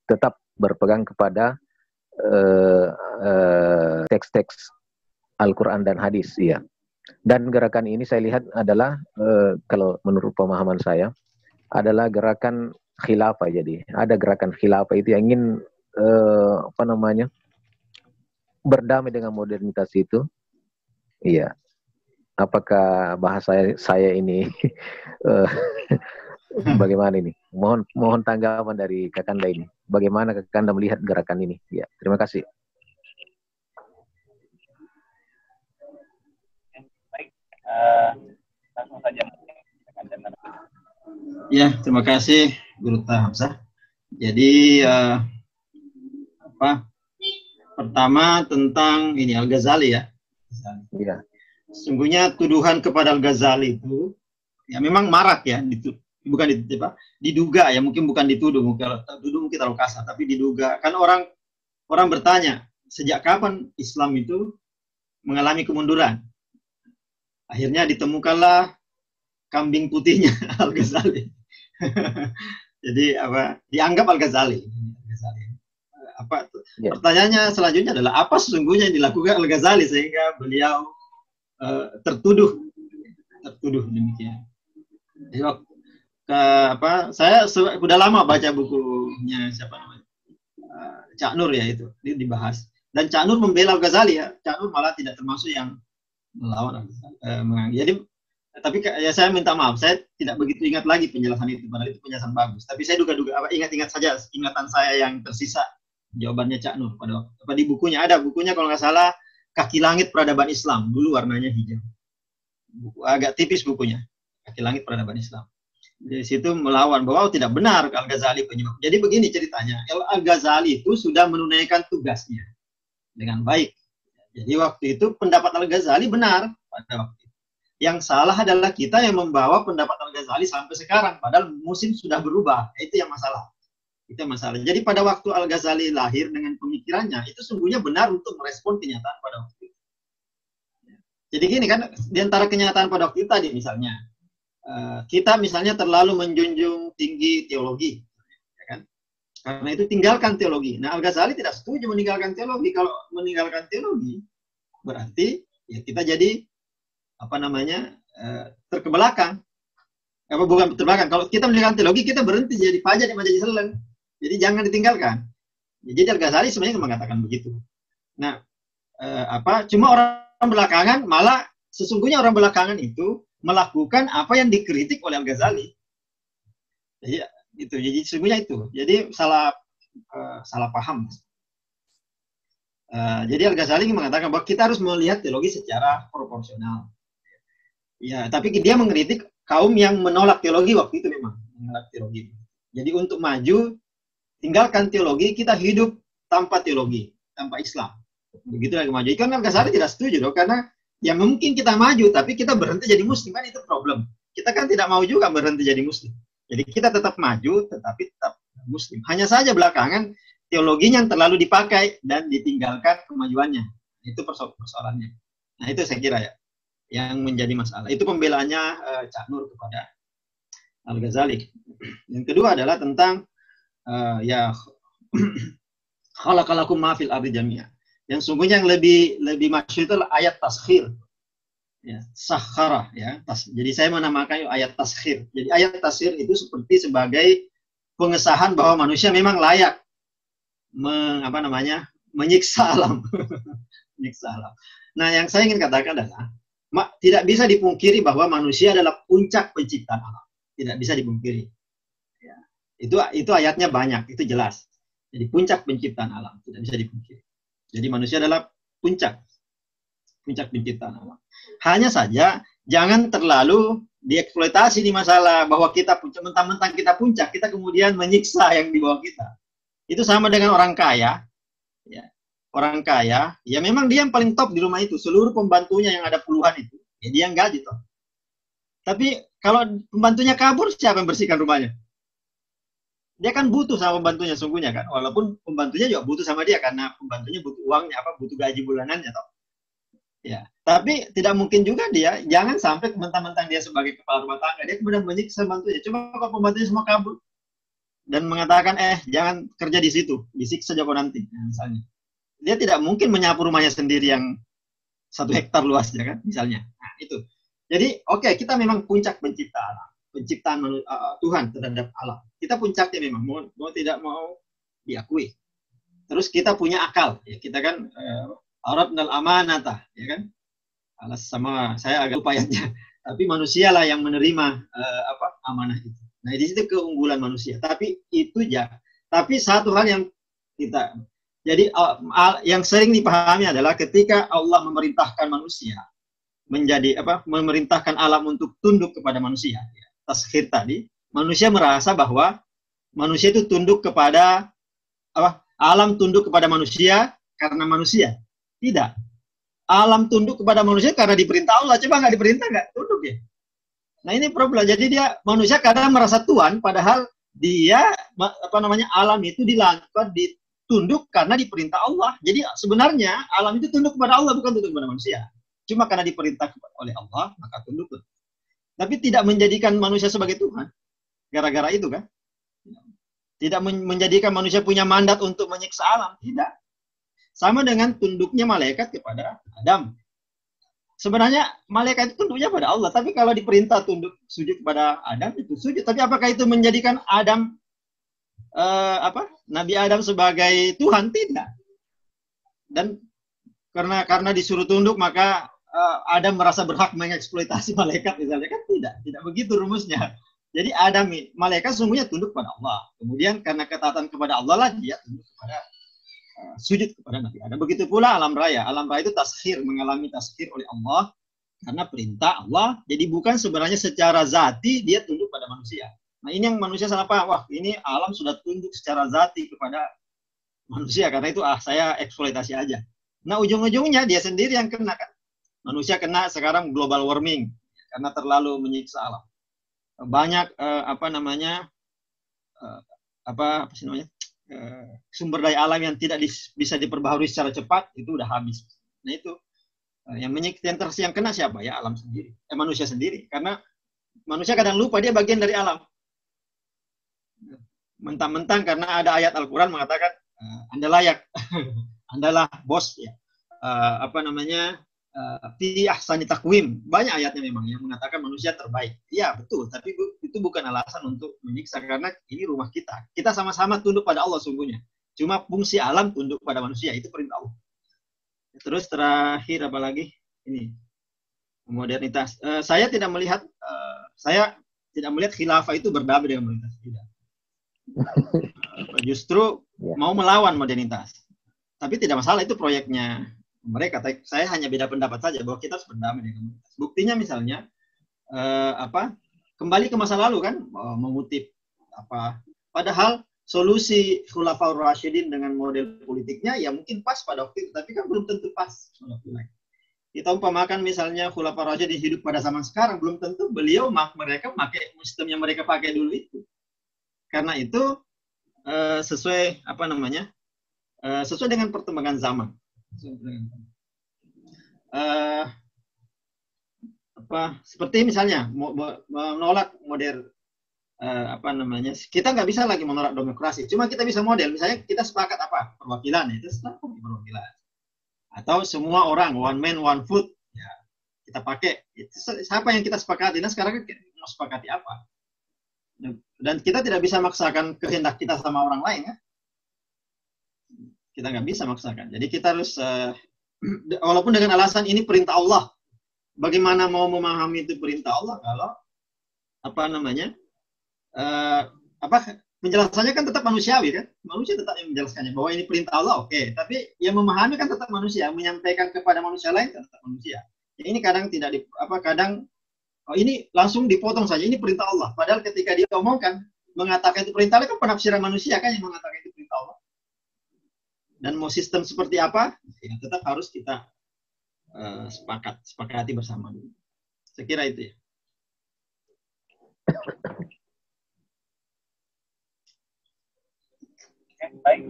G: tetap berpegang kepada teks-teks Al-Quran dan hadis. Ya. Dan gerakan ini saya lihat adalah kalau menurut pemahaman saya adalah gerakan khilafah. Jadi ada gerakan khilafah itu yang ingin berdamai dengan modernitas itu. Iya. Apakah bahasa saya ini bagaimana ini? Mohon tanggapan dari Kakanda ini. Bagaimana Kakanda melihat gerakan ini? Ya, terima kasih.
E: Langsung saja.
C: Ya, terima kasih Guru Hamzah. Jadi pertama tentang ini Al-Ghazali ya.
G: Iya.
C: Sesungguhnya tuduhan kepada Al-Ghazali itu ya memang marak ya, diduga ya, mungkin bukan dituduh, kalau tuduh mungkin terlalu kasar, tapi diduga. Kan orang orang bertanya, sejak kapan Islam itu mengalami kemunduran? Akhirnya ditemukanlah kambing putihnya Al-Ghazali. Jadi dianggap Al-Ghazali. Pertanyaannya selanjutnya adalah apa sesungguhnya yang dilakukan Al-Ghazali sehingga beliau tertuduh demikian. Jadi, saya sudah lama baca bukunya siapa namanya Cak Nur ya, itu dibahas, dan Cak Nur membela Al-Ghazali ya. Cak Nur malah tidak termasuk yang melawan Al-Ghazali. Jadi tapi ya saya minta maaf, saya tidak begitu ingat lagi penjelasan itu, padahal itu penjelasan bagus. Tapi saya ingat-ingat saja ingatan saya yang tersisa jawabannya Cak Nur pada di bukunya, ada bukunya kalau nggak salah Kaki Langit Peradaban Islam, dulu warnanya hijau. Agak tipis bukunya, Kaki Langit Peradaban Islam. Di situ melawan bahwa tidak benar Al-Ghazali penyebab. Jadi begini ceritanya, Al-Ghazali itu sudah menunaikan tugasnya dengan baik. Jadi waktu itu pendapat Al-Ghazali benar pada waktu itu. Yang salah adalah kita yang membawa pendapat Al-Ghazali sampai sekarang, padahal musim sudah berubah. Itu yang masalah. Itu yang masalah. Jadi pada waktu Al-Ghazali lahir dengan pemikirannya, itu sungguhnya benar untuk merespon kenyataan pada waktu itu. Jadi gini kan, di antara kenyataan pada waktu itu tadi misalnya, kita misalnya terlalu menjunjung tinggi teologi, ya kan? Karena itu tinggalkan teologi. Nah, Al-Ghazali tidak setuju meninggalkan teologi. Kalau meninggalkan teologi, berarti ya kita jadi terkebelakang. Bukan terbelakang. Kalau kita meninggalkan teologi, kita berhenti jadi fajar di majelis seleng. Jadi jangan ditinggalkan. Jadi Al-Ghazali sebenarnya mengatakan begitu. Nah, cuma orang belakangan, malah sesungguhnya orang belakangan itu melakukan apa yang dikritik oleh Al-Ghazali. Jadi sesungguhnya itu. Jadi salah paham. Jadi Al-Ghazali mengatakan bahwa kita harus melihat teologi secara proporsional. Ya, tapi dia mengkritik kaum yang menolak teologi waktu itu, memang menolak teologi. Jadi untuk maju, tinggalkan teologi, kita hidup tanpa teologi, tanpa Islam. Begitu lagi maju. Kan Al-Ghazali tidak setuju dong, karena ya mungkin kita maju, tapi kita berhenti jadi muslim, kan itu problem. Kita kan tidak mau juga berhenti jadi muslim. Jadi kita tetap maju, tetapi tetap muslim. Hanya saja belakangan teologinya yang terlalu dipakai dan ditinggalkan kemajuannya. Itu persoalannya. Nah itu saya kira ya, yang menjadi masalah. Itu pembelaannya Cak Nur kepada Al-Ghazali. Yang kedua adalah tentang khalaqalakum ma fil ardi jami'a. Yang sungguhnya yang lebih masyhur itu ayat taskhir. Ya, sakhara ya. Jadi saya menamakan ayat taskhir. Jadi ayat taskhir itu seperti sebagai pengesahan bahwa manusia memang layak menyiksa alam. Menyiksa alam. Nah, yang saya ingin katakan adalah tidak bisa dipungkiri bahwa manusia adalah puncak penciptaan alam. Tidak bisa dipungkiri. Ya. Itu ayatnya banyak, itu jelas. Jadi puncak penciptaan alam tidak bisa dipungkiri. Jadi manusia adalah puncak penciptaan alam. Hanya saja jangan terlalu dieksploitasi di masalah bahwa kita mentang-mentang kita puncak, kita kemudian menyiksa yang di bawah kita. Itu sama dengan orang kaya. Ya. Orang kaya, ya memang dia yang paling top di rumah itu. Seluruh pembantunya yang ada puluhan itu, ya dia yang gaji toh. Tapi kalau pembantunya kabur, siapa yang bersihkan rumahnya? Dia kan butuh sama pembantunya sungguhnya kan. Walaupun pembantunya juga butuh sama dia karena pembantunya butuh uangnya, butuh gaji bulanannya toh. Ya, tapi tidak mungkin juga dia, jangan sampai mentang-mentang dia sebagai kepala rumah tangga, dia kemudian menyiksa pembantunya. Cuma kalau pembantunya semua kabur dan mengatakan, jangan kerja di situ, disiksa saja kau nanti, misalnya. Dia tidak mungkin menyapu rumahnya sendiri yang 1 hektar luasnya kan, misalnya. Nah, itu. Jadi, kita memang puncak pencipta alam. Penciptaan Tuhan terhadap alam. Kita puncaknya memang, mau tidak mau diakui. Terus kita punya akal. Ya, kita kan, aradnal amanatah, ya kan? Alas sama, saya agak lupa ayatnya. Tapi manusialah yang menerima amanah itu. Nah, di situ keunggulan manusia. Tapi itu Tapi satu hal yang kita... Jadi yang sering dipahami adalah ketika Allah memerintahkan manusia memerintahkan alam untuk tunduk kepada manusia. Ya, taskhir tadi, manusia merasa bahwa manusia itu tunduk kepada alam tunduk kepada manusia karena manusia. Tidak. Alam tunduk kepada manusia karena diperintah Allah. Coba nggak diperintah nggak tunduk ya. Nah ini problem. Jadi manusia kadang merasa tuan padahal dia alam itu dilakukan tunduk karena diperintah Allah. Jadi sebenarnya alam itu tunduk kepada Allah, bukan tunduk kepada manusia. Cuma karena diperintah oleh Allah, maka tunduk. Tapi tidak menjadikan manusia sebagai Tuhan. Gara-gara itu kan. Tidak menjadikan manusia punya mandat untuk menyiksa alam. Tidak. Sama dengan tunduknya malaikat kepada Adam. Sebenarnya malaikat itu tunduknya pada Allah. Tapi kalau diperintah tunduk sujud kepada Adam, itu sujud. Tapi apakah itu menjadikan Adam, Nabi Adam sebagai Tuhan? Tidak. Dan karena disuruh tunduk, maka Adam merasa berhak mengeksploitasi malaikat misalnya, kan tidak begitu rumusnya. Jadi Adam, malaikat sungguhnya tunduk kepada Allah. Kemudian karena ketaatan kepada Allah lah dia tunduk kepada sujud kepada Nabi Adam. Begitu pula alam raya. Alam raya itu tashir, mengalami tashir oleh Allah karena perintah Allah. Jadi bukan sebenarnya secara zati dia tunduk pada manusia. Nah ini yang manusia salah paham. Wah ini alam sudah tunduk secara zati kepada manusia, karena itu saya eksploitasi aja. Nah ujung-ujungnya dia sendiri yang kena kan. Manusia kena sekarang global warming karena terlalu menyiksa alam. Banyak sumber daya alam yang tidak bisa diperbaharui secara cepat, itu udah habis. Nah itu yang kena siapa? Ya alam sendiri, manusia sendiri. Karena manusia kadang lupa dia bagian dari alam. Mentang-mentang karena ada ayat Al-Quran mengatakan Anda layak, Andalah bos ya. Fi ahsani taqwim. Banyak ayatnya memang yang mengatakan manusia terbaik. Iya, betul. Tapi itu bukan alasan untuk menyiksa, karena ini rumah kita. Kita sama-sama tunduk pada Allah sungguhnya. Cuma fungsi alam tunduk pada manusia, itu perintah Allah. Terus terakhir apa lagi? Ini modernitas. Saya tidak melihat khilafah itu berdamai dengan modernitas. Tidak. Justru mau melawan modernitas. Tapi tidak masalah, itu proyeknya mereka. Saya hanya beda pendapat saja bahwa kita harus berdamai dengan komunitas. Buktinya misalnya kembali ke masa lalu kan, mengutip padahal solusi Khulafaur Rasyidin dengan model politiknya ya mungkin pas pada waktu itu, tapi kan belum tentu pas pada waktu lain. Kita umpamakan misalnya Khulafaur Rasyidin hidup pada zaman sekarang, belum tentu mereka pakai sistem yang mereka pakai dulu itu. Karena itu sesuai sesuai dengan perkembangan zaman. Seperti misalnya menolak model kita nggak bisa lagi menolak demokrasi, cuma kita bisa model, misalnya kita sepakat perwakilan, itu sepakat perwakilan, atau semua orang one man one food ya kita pakai, siapa yang kita sepakati. Nah sekarang mau sepakati apa, dan kita tidak bisa maksakan kehendak kita sama orang lain kan. Kita nggak bisa maksakan. Jadi kita harus, walaupun dengan alasan ini perintah Allah, bagaimana mau memahami itu perintah Allah kalau penjelasannya kan tetap manusiawi kan? Manusia tetap yang menjelaskannya bahwa ini perintah Allah, oke. Tapi yang memahami kan tetap manusia, menyampaikan kepada manusia lain kan tetap manusia. Ya, ini kadang ini langsung dipotong saja, ini perintah Allah. Padahal ketika dia omongkan, mengatakan itu perintah Allah kan penafsiran manusia kan yang mengatakan itu perintah Allah. Dan mau sistem seperti apa, ya tetap harus kita sepakati bersama dulu. Saya kira itu ya.
E: Oke, baik.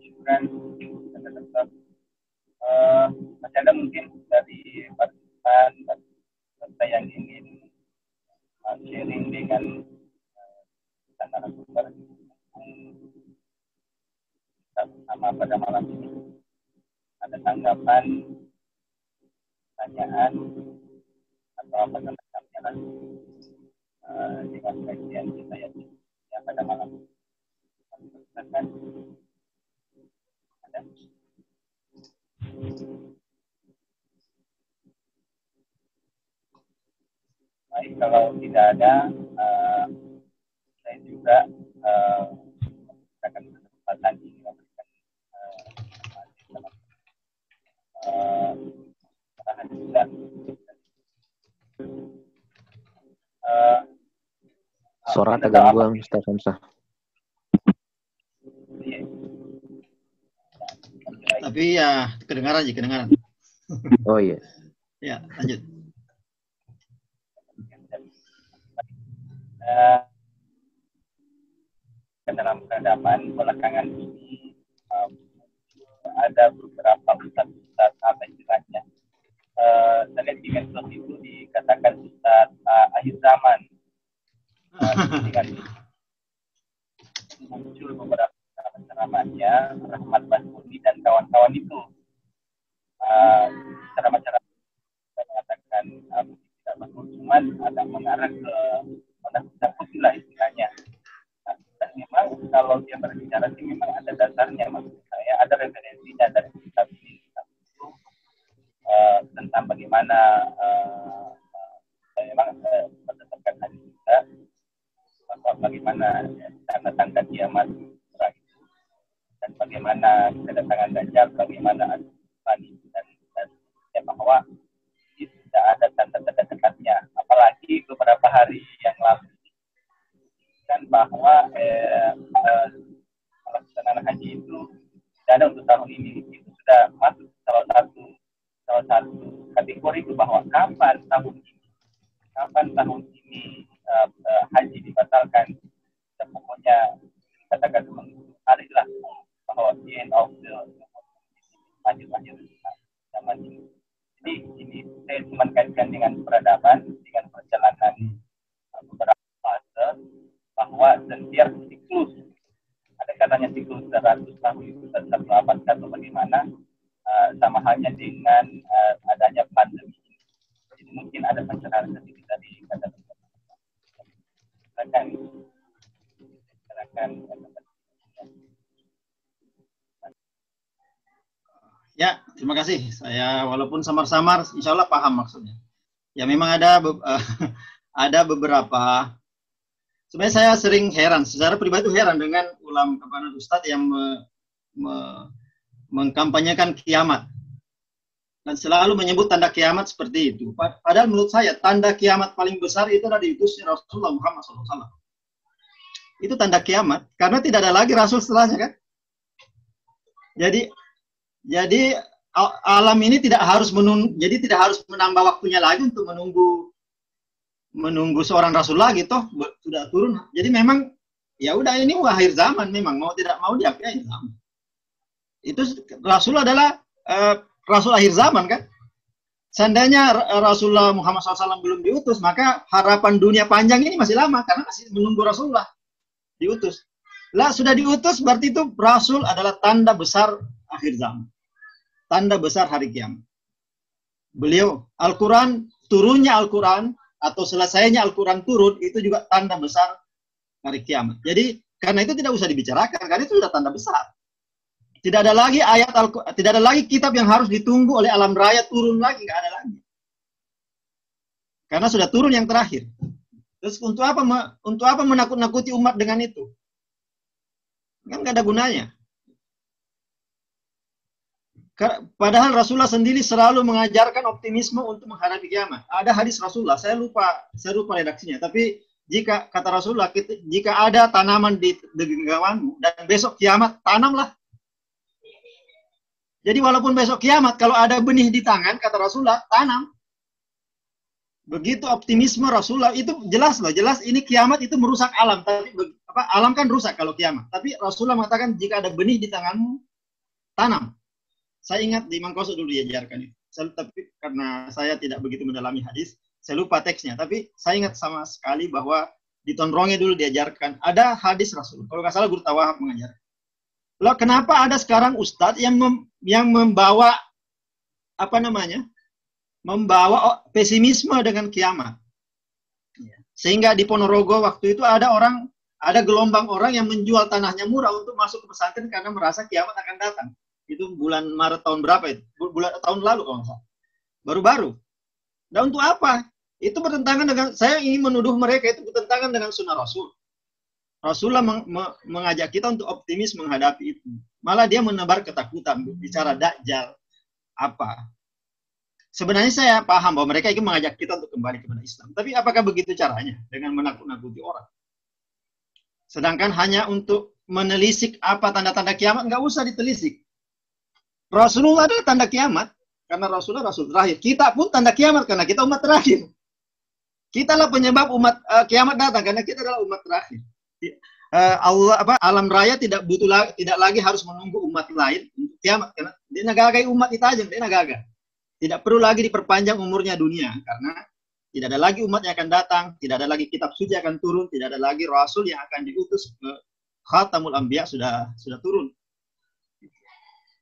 E: Syukuran. Masih ada mungkin dari partisipan serta yang ingin sharing dengan narasumber bersama pada malam ini. Ada tanggapan, pertanyaan, atau apa semacamnya lagi dengan kajian kita yang pada malam ini. Ada? Baik, kalau tidak ada, saya juga akan kesempatan ini memberikan arahan juga.
G: Suara ada gangguan, Ustaz Hamzah.
C: Tapi ya kedengaran.
G: Oh iya.
C: Ya, lanjut.
E: acara peradaban belakangan ini ada beberapa ustaz apa istilahnya, saya lihat di medsos itu dikatakan ustaz akhir zaman, dengan muncul beberapa ceramahnya Rahmat Basmuni dan kawan-kawan itu, ceramah-ceramah mengatakan tidak betul, cuman agak mengarah ke menakut-nakuti lah istilahnya. Dan memang kalau dia berbicara sih memang ada dasarnya, maksud saya ada referensinya dari kitab ini tentang bagaimana memang berdasarkan hadis juga bagaimana tanda-tanda kiamat itu dan bagaimana kedatangan Dajjal, bagaimana dan bahwa tidak ada tanda-tanda dekatnya, apalagi beberapa hari yang lalu kan bahwa pelaksanaan haji itu tidak ada untuk tahun ini. Itu sudah masuk salah satu kategori itu bahwa kapan tahun ini haji dibatalkan. Dan pokoknya katakan hari lah bahwa the end of the akhir zaman ini. Jadi ini saya cuma kaitkan dengan peradaban, dengan perjalanan beberapa fase, bahwa setiap siklus, ada katanya siklus 100 tahun itu satu abad atau bagaimana, sama halnya dengan adanya pandemi. Jadi mungkin ada pencerahan sedikit dari kata silakan.
C: Ya, terima kasih. Saya walaupun samar-samar, insya Allah paham maksudnya. Ya memang ada beberapa. Sebenarnya saya sering heran, secara pribadi heran dengan ulama Ustadz yang mengkampanyekan kiamat dan selalu menyebut tanda kiamat seperti itu. Padahal menurut saya tanda kiamat paling besar itu adalah diutusnya Rasulullah Muhammad SAW. Itu tanda kiamat karena tidak ada lagi Rasul setelahnya kan. Jadi alam ini tidak harus menambah waktunya lagi untuk menunggu seorang Rasul lagi, toh sudah turun. Jadi memang ya udah ini akhir zaman, memang mau tidak mau diakui akhir zaman. Itu Rasul adalah Rasul akhir zaman kan. Seandainya Rasulullah Muhammad SAW belum diutus, maka harapan dunia panjang ini masih lama karena masih menunggu Rasulullah diutus. Lah sudah diutus berarti itu Rasul adalah tanda besar akhir zaman. Tanda besar hari kiamat. Beliau Al-Quran, turunnya Al-Quran atau selesainya Al-Quran turun itu juga tanda besar hari kiamat. Jadi karena itu tidak usah dibicarakan karena itu sudah tanda besar. Tidak ada lagi tidak ada lagi kitab yang harus ditunggu oleh alam raya turun lagi, nggak ada lagi. Karena sudah turun yang terakhir. Terus untuk apa menakut-nakuti umat dengan itu? Kan nggak ada gunanya. Padahal Rasulullah sendiri selalu mengajarkan optimisme untuk menghadapi kiamat. Ada hadis Rasulullah, saya lupa redaksinya. Tapi jika kata Rasulullah, jika ada tanaman di genggamanmu dan besok kiamat, tanamlah. Jadi walaupun besok kiamat, kalau ada benih di tangan, kata Rasulullah, tanam. Begitu optimisme Rasulullah, itu jelas loh, jelas ini kiamat itu merusak alam. Tapi alam kan rusak kalau kiamat. Tapi Rasulullah mengatakan jika ada benih di tanganmu, tanam. Saya ingat di Mangkosok dulu diajarkan itu. Tapi karena saya tidak begitu mendalami hadis, saya lupa teksnya. Tapi saya ingat sama sekali bahwa di Tonronge dulu diajarkan. Ada hadis Rasul. Kalau nggak salah Guru Tawahab mengajar. Loh, kenapa ada sekarang Ustadz yang membawa membawa pesimisme dengan kiamat? Sehingga di Ponorogo waktu itu ada gelombang orang yang menjual tanahnya murah untuk masuk ke pesantren karena merasa kiamat akan datang. Itu bulan Maret tahun berapa itu? Tahun lalu kalau nggak salah. Baru-baru. Dan untuk apa? Itu bertentangan dengan, saya ingin menuduh mereka itu bertentangan dengan sunnah Rasul. Rasulullah mengajak kita untuk optimis menghadapi itu. Malah dia menebar ketakutan, bicara Dajjal, apa. Sebenarnya saya paham bahwa mereka ingin mengajak kita untuk kembali kepada Islam. Tapi apakah begitu caranya? Dengan menakut-nakuti orang. Sedangkan hanya untuk menelisik apa tanda-tanda kiamat, nggak usah ditelisik. Rasulullah adalah tanda kiamat, karena Rasulullah Rasul terakhir. Kita pun tanda kiamat, karena kita umat terakhir. Kita lah penyebab umat kiamat datang, karena kita adalah umat terakhir. alam raya tidak tidak lagi harus menunggu umat lain untuk kiamat, karena dia nagagai umat itu aja, dia nagagai. Tidak perlu lagi diperpanjang umurnya dunia, karena tidak ada lagi umat yang akan datang, tidak ada lagi kitab suci yang akan turun, tidak ada lagi rasul yang akan diutus ke Khatamul Anbiya sudah turun.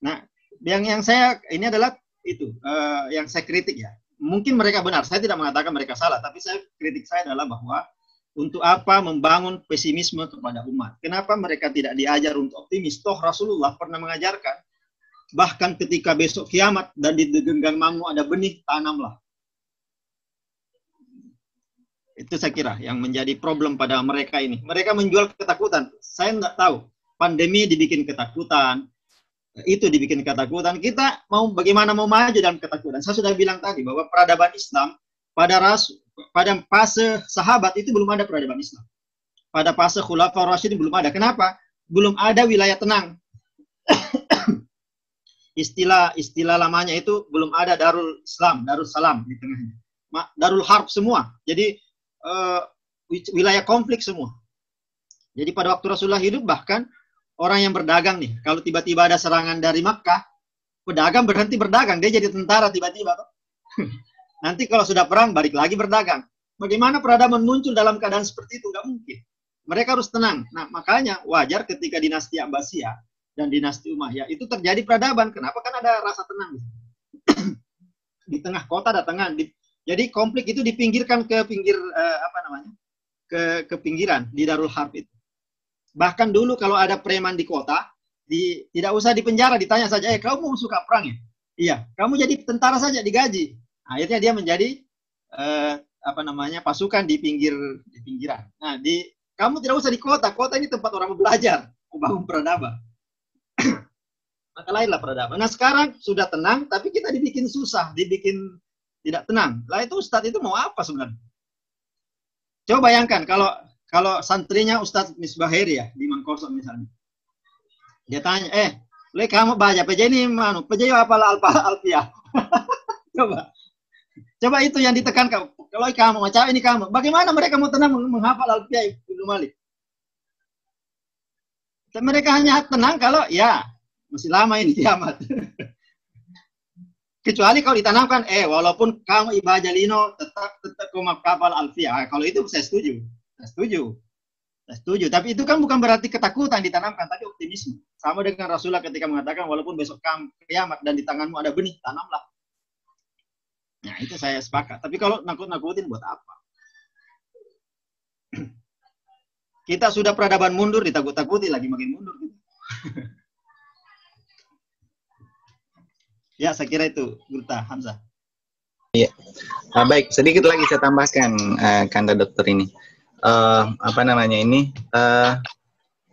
C: Nah, yang saya ini adalah itu yang saya kritik ya. Mungkin mereka benar, saya tidak mengatakan mereka salah, tapi kritik saya adalah bahwa untuk apa membangun pesimisme kepada umat? Kenapa mereka tidak diajar untuk optimis? Toh Rasulullah pernah mengajarkan, bahkan ketika besok kiamat dan di genggamanmu ada benih, tanamlah. Itu saya kira yang menjadi problem pada mereka ini. Mereka menjual ketakutan. Saya tidak tahu. Pandemi dibikin ketakutan, itu dibikin ketakutan. Kita mau bagaimana mau maju dalam ketakutan? Saya sudah bilang tadi bahwa peradaban Islam pada fase sahabat itu belum ada peradaban Islam. Pada fase Khulafaur Rasyidin belum ada. Kenapa? Belum ada wilayah tenang. istilah lamanya itu belum ada Darul Islam, Darul Salam di tengahnya. Darul Harb semua. Jadi wilayah konflik semua. Jadi pada waktu Rasulullah hidup, bahkan orang yang berdagang nih, kalau tiba-tiba ada serangan dari Makkah, pedagang berhenti berdagang, dia jadi tentara tiba-tiba. Nanti kalau sudah perang, balik lagi berdagang. Bagaimana peradaban muncul dalam keadaan seperti itu? Nggak mungkin. Mereka harus tenang. Nah, makanya wajar ketika dinasti Abbasiyah dan dinasti Umayyah itu terjadi peradaban. Kenapa? Kan ada rasa tenang. Di tengah kota ada tenang. Jadi konflik itu dipinggirkan ke pinggir ke pinggiran di Darul Harb itu. Bahkan dulu kalau ada preman di kota, tidak usah dipenjara, ditanya saja, kamu suka perang ya? Iya, kamu jadi tentara saja digaji. Akhirnya dia menjadi pasukan di pinggiran. Nah, kamu tidak usah di kota. Kota ini tempat orang belajar, membangun peradaban. Maka lahirlah peradaban. Nah, sekarang sudah tenang, tapi kita dibikin susah, dibikin tidak tenang. Lah itu Ustadz itu mau apa sebenarnya? Coba bayangkan kalau santrinya Ustadz Misbahiri ya di Mangkosok misalnya. Dia tanya, kamu baca PJ ini mana? PJ apa Alfiah? Coba itu yang ditekankan. Kalau kamu macam ini kamu, bagaimana mereka mau tenang menghafal Alfiah Ibnu Malik? Mereka hanya tenang kalau ya masih lama ini kiamat. Kecuali kalau ditanamkan, walaupun kamu Ibah Jalino tetap menghafal Alfiah. Kalau itu saya setuju. Tapi itu kan bukan berarti ketakutan ditanamkan, tapi optimisme. Sama dengan Rasulullah ketika mengatakan, walaupun besok kiamat dan di tanganmu ada benih, tanamlah. Nah, itu saya sepakat. Tapi kalau nakut-nakutin buat apa? Kita sudah peradaban mundur, ditakut-takuti lagi makin mundur. Ya, saya kira itu, Gurta Hamzah.
F: Iya. Baik, sedikit lagi saya tambahkan, Kanda Dokter ini.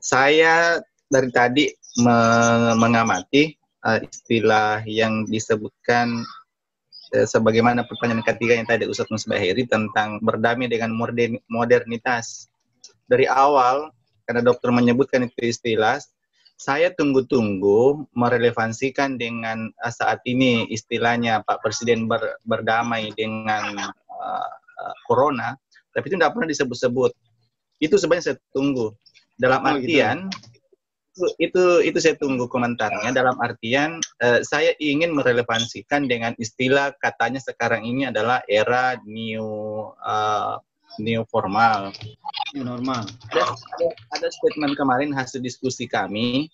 F: Saya dari tadi mengamati istilah yang disebutkan sebagaimana pertanyaan ketiga yang tadi Ustadz Misbahiri tentang berdamai dengan modernitas. Dari awal, karena dokter menyebutkan itu istilah, saya tunggu-tunggu merelevansikan dengan saat ini istilahnya Pak Presiden berdamai dengan Corona, tapi itu tidak pernah disebut-sebut. Itu sebenarnya saya tunggu. Dalam artian, itu saya tunggu komentarnya. Dalam artian, saya ingin merelevansikan dengan istilah katanya sekarang ini adalah era new formal.
C: New normal.
F: Ada statement kemarin hasil diskusi kami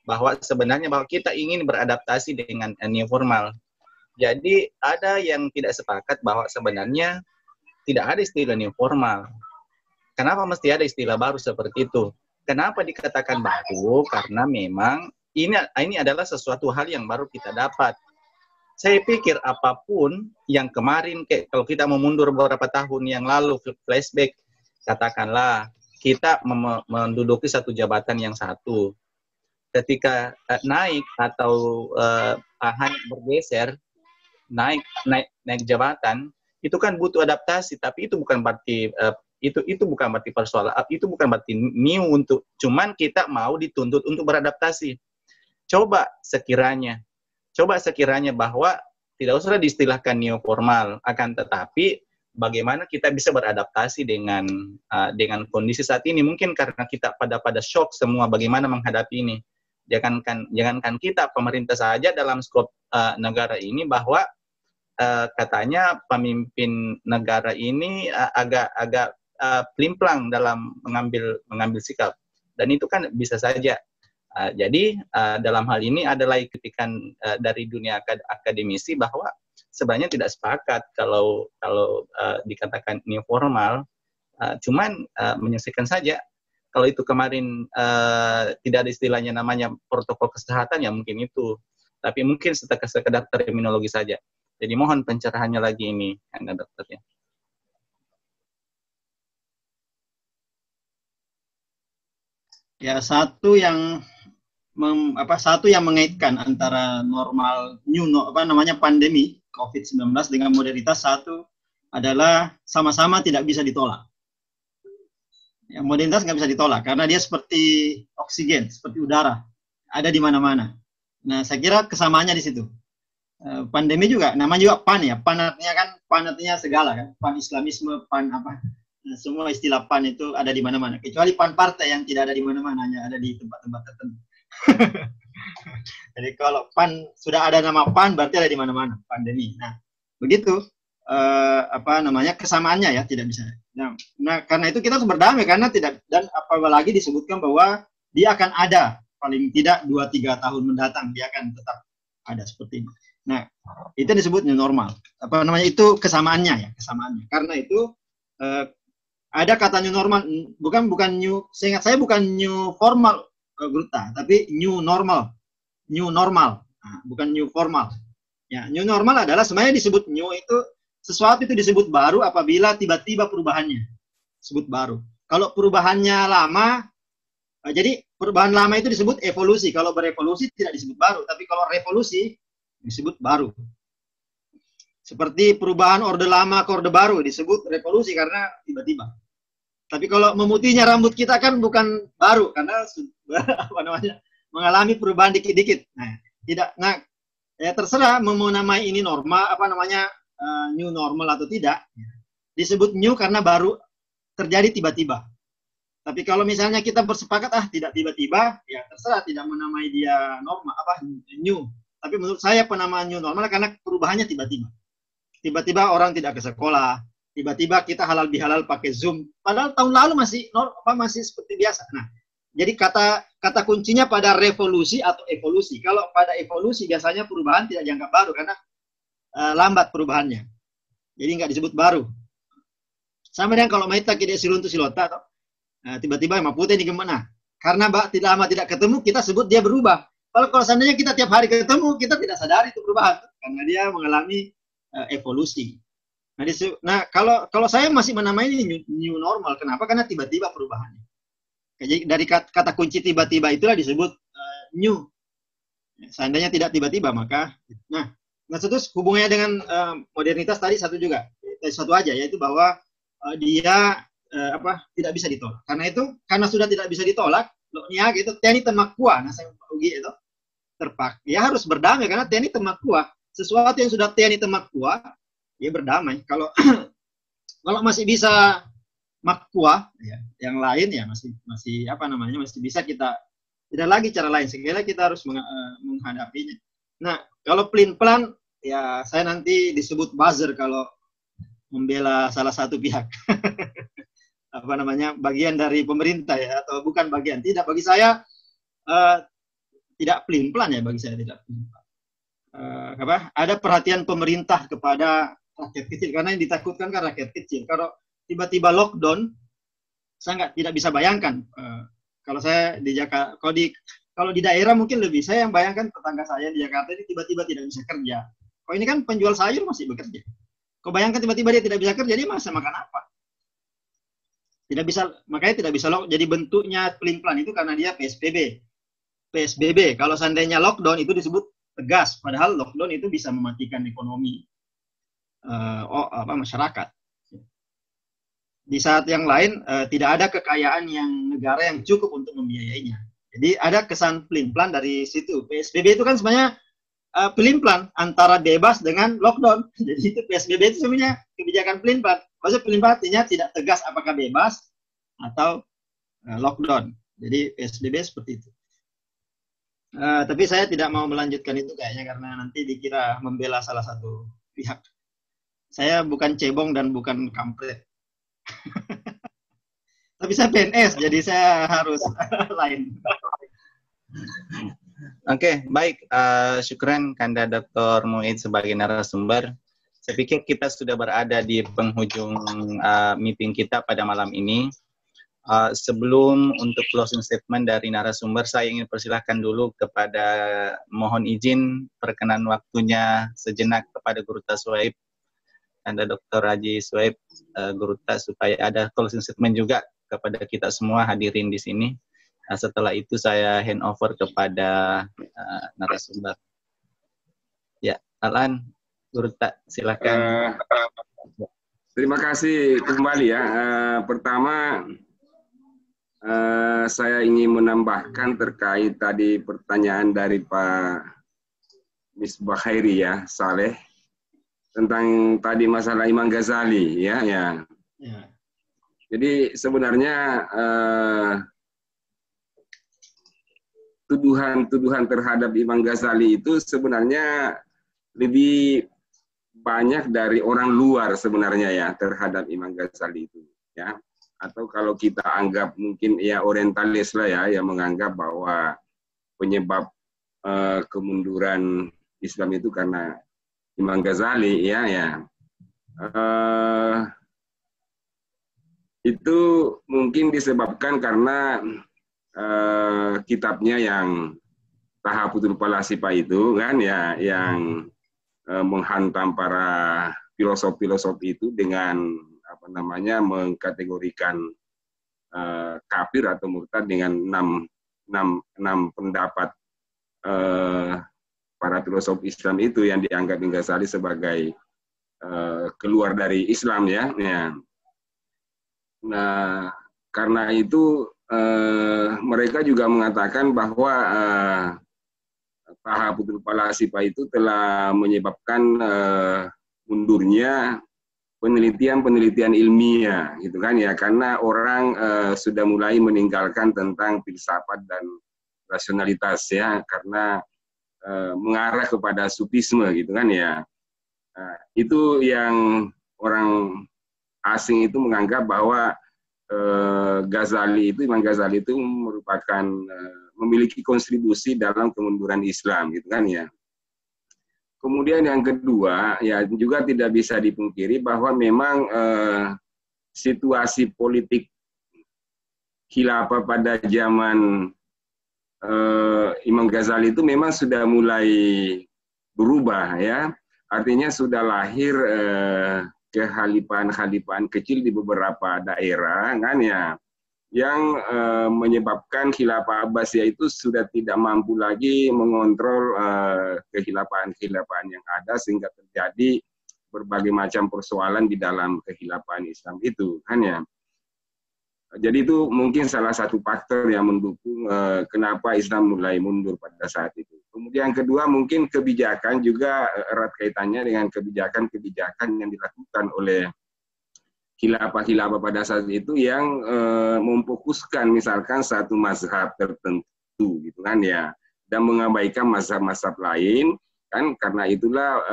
F: bahwa sebenarnya bahwa kita ingin beradaptasi dengan new formal. Jadi ada yang tidak sepakat bahwa sebenarnya tidak ada istilah new formal. Kenapa mesti ada istilah baru seperti itu? Kenapa dikatakan baru? Karena memang ini adalah sesuatu hal yang baru kita dapat. Saya pikir apapun yang kemarin, kalau kita mau mundur beberapa tahun yang lalu, flashback, katakanlah kita menduduki satu jabatan yang satu. Ketika naik atau hanya bergeser, naik jabatan, itu kan butuh adaptasi, tapi itu bukan berarti itu bukan berarti persoalan, itu bukan berarti new untuk, cuman kita mau dituntut untuk beradaptasi. Coba sekiranya bahwa tidak usah diistilahkan new formal, akan tetapi bagaimana kita bisa beradaptasi dengan kondisi saat ini. Mungkin karena kita pada shock semua bagaimana menghadapi ini. Jangankan kita, pemerintah saja dalam skop negara ini bahwa katanya pemimpin negara ini agak pelimplang dalam mengambil sikap, dan itu kan bisa saja. Jadi dalam hal ini adalah kritikan dari dunia akademisi bahwa sebenarnya tidak sepakat kalau dikatakan new formal, cuman menyesuaikan saja. Kalau itu kemarin tidak ada istilahnya namanya protokol kesehatan, ya mungkin itu. Tapi mungkin sekedar terminologi saja. Jadi mohon pencerahannya lagi ini, dokternya.
C: Ya, satu yang mengaitkan antara pandemi COVID-19 dengan modernitas, satu adalah sama-sama tidak bisa ditolak. Yang modernitas nggak bisa ditolak karena dia seperti oksigen, seperti udara, ada di mana-mana. Nah, saya kira kesamaannya di situ. Pandemi juga, namanya juga PAN ya, PAN artinya segala kan, PAN Islamisme, PAN apa, semua istilah PAN itu ada di mana-mana. Kecuali PAN partai yang tidak ada di mana-mana, hanya ada di tempat-tempat tertentu. Jadi kalau PAN sudah ada nama PAN berarti ada di mana-mana. Pandemi. Nah, begitu. Kesamaannya ya tidak bisa. Nah, karena itu kita harus berdamai karena tidak, dan apalagi disebutkan bahwa dia akan ada paling tidak 2-3 tahun mendatang, dia akan tetap ada seperti ini. Nah, itu disebut new normal. Itu kesamaannya ya, kesamaannya. Karena itu ada kata new normal, bukan new, seingat saya bukan new formal Gruta, tapi new normal. New normal. Nah, bukan new formal. Ya, new normal adalah sebenarnya disebut new itu sesuatu itu disebut baru apabila tiba-tiba perubahannya disebut baru. Kalau perubahannya lama, jadi perubahan lama itu disebut evolusi. Kalau berevolusi tidak disebut baru, tapi kalau revolusi disebut baru. Seperti perubahan orde lama ke orde baru disebut revolusi karena tiba-tiba. Tapi kalau memutihnya rambut kita kan bukan baru karena mengalami perubahan dikit-dikit. Nah, ya terserah mau namai ini normal new normal atau tidak, disebut new karena baru terjadi tiba-tiba. Tapi kalau misalnya kita bersepakat tidak tiba-tiba, ya terserah tidak menamai dia normal new. Tapi menurut saya penamaan new normal karena perubahannya tiba-tiba. Tiba-tiba orang tidak ke sekolah, tiba-tiba kita halal bihalal pakai Zoom. Padahal tahun lalu masih seperti biasa. Nah, jadi kata kuncinya pada revolusi atau evolusi. Kalau pada evolusi biasanya perubahan tidak dianggap baru karena lambat perubahannya. Jadi nggak disebut baru. Sama dengan kalau maita kita siluntu silota atau tiba-tiba mapute ini gimana? Karena lama tidak ketemu kita sebut dia berubah. Kalau seandainya kita tiap hari ketemu kita tidak sadari itu perubahan karena dia mengalami evolusi. Nah, kalau saya masih menamai ini new normal. Kenapa? Karena tiba-tiba perubahannya. Jadi dari kata kunci tiba-tiba itulah disebut new. Seandainya tidak tiba-tiba maka terus hubungannya dengan modernitas tadi satu aja, yaitu bahwa dia tidak bisa ditolak. Karena sudah tidak bisa ditolak, loknya gitu teni temakua. Nah, saya ugi itu dia harus berdamai karena teni temakua. Sesuatu yang sudah teni temakua, dia berdamai. Kalau masih bisa makua, ya, yang lain ya masih masih bisa kita tidak lagi cara lain. Sekali kita harus menghadapinya. Nah, kalau pelin-pelan ya saya nanti disebut buzzer kalau membela salah satu pihak. Bagian dari pemerintah ya atau bukan bagian. Tidak, bagi saya tidak pelin-pelan ya, bagi saya tidak pelin-pelan. Ada perhatian pemerintah kepada rakyat kecil karena yang ditakutkan kan rakyat kecil. Kalau tiba-tiba lockdown, saya tidak bisa bayangkan. Kalau saya di Jakarta, kalau di daerah mungkin lebih. Saya yang bayangkan tetangga saya di Jakarta ini tiba-tiba tidak bisa kerja. Kalau ini kan penjual sayur masih bekerja. Kau bayangkan tiba-tiba dia tidak bisa kerja, dia masa makan apa? Tidak bisa, makanya tidak bisa jadi bentuknya pelin-pelan itu karena dia PSBB. PSBB. Kalau seandainya lockdown itu disebut tegas, padahal lockdown itu bisa mematikan ekonomi masyarakat. Di saat yang lain tidak ada kekayaan yang negara yang cukup untuk membiayainya. Jadi ada kesan pelin-pelan dari situ. PSBB itu kan sebenarnya pelin-pelan antara bebas dengan lockdown. Jadi itu PSBB itu sebenarnya kebijakan pelin-pelan. Maksudnya pemerintah artinya tidak tegas apakah bebas atau lockdown. Jadi PSBB seperti itu. Tapi saya tidak mau melanjutkan itu kayaknya karena nanti dikira membela salah satu pihak. Saya bukan cebong dan bukan kampret. Tapi saya PNS, jadi saya harus lain.
H: Oke, baik. Syukran Kanda Dr. Muid sebagai narasumber. Saya pikir kita sudah berada di penghujung meeting kita pada malam ini. Sebelum untuk closing statement dari narasumber, saya ingin persilahkan dulu kepada mohon izin perkenan waktunya sejenak kepada Guru Taswaib, Kanda Dr. Haji Suhaib, Guru Tas, supaya ada closing statement juga kepada kita semua hadirin di sini. Setelah itu saya hand over kepada narasumber. Ya, Alan, Guru Tak, silakan.
D: Terima kasih kembali ya. Pertama, saya ingin menambahkan terkait tadi pertanyaan dari Pak Misbah Khairi ya, Saleh, tentang tadi masalah Imam Ghazali ya. Jadi sebenarnya tuduhan-tuduhan terhadap Imam Ghazali itu sebenarnya lebih banyak dari orang luar sebenarnya ya terhadap Imam Ghazali itu ya. Atau kalau kita anggap mungkin ya orientalis lah ya yang menganggap bahwa penyebab kemunduran Islam itu karena Imam Ghazali ya. Itu mungkin disebabkan karena kitabnya yang Tahafutul Falasifa itu kan ya yang menghantam para filosof-filosof itu dengan apa namanya mengkategorikan kafir atau murtad dengan enam pendapat para filosof Islam itu yang dianggap Imam Ghazali sebagai keluar dari Islam ya. Nah, karena itu mereka juga mengatakan bahwa Tahafutul Falasifa itu telah menyebabkan mundurnya penelitian ilmiah gitu kan ya, karena orang sudah mulai meninggalkan tentang filsafat dan rasionalitas ya, karena mengarah kepada sufisme gitu kan ya. Itu yang orang asing itu menganggap bahwa Imam Ghazali itu merupakan memiliki kontribusi dalam kemunduran Islam gitu kan ya. Kemudian yang kedua ya juga tidak bisa dipungkiri bahwa memang situasi politik khilafah pada zaman Imam Ghazali itu memang sudah mulai berubah ya. Artinya sudah lahir kekhalifahan kecil di beberapa daerah kan ya, yang menyebabkan khilafah Abbasiyah itu sudah tidak mampu lagi mengontrol kekhilafan yang ada, sehingga terjadi berbagai macam persoalan di dalam kekhilafan Islam itu kan ya. Jadi itu mungkin salah satu faktor yang mendukung kenapa Islam mulai mundur pada saat itu. Kemudian yang kedua mungkin kebijakan juga erat kaitannya dengan kebijakan yang dilakukan oleh khilafah pada saat itu yang memfokuskan misalkan satu mazhab tertentu gitu kan ya, dan mengabaikan mazhab-mazhab lain kan. Karena itulah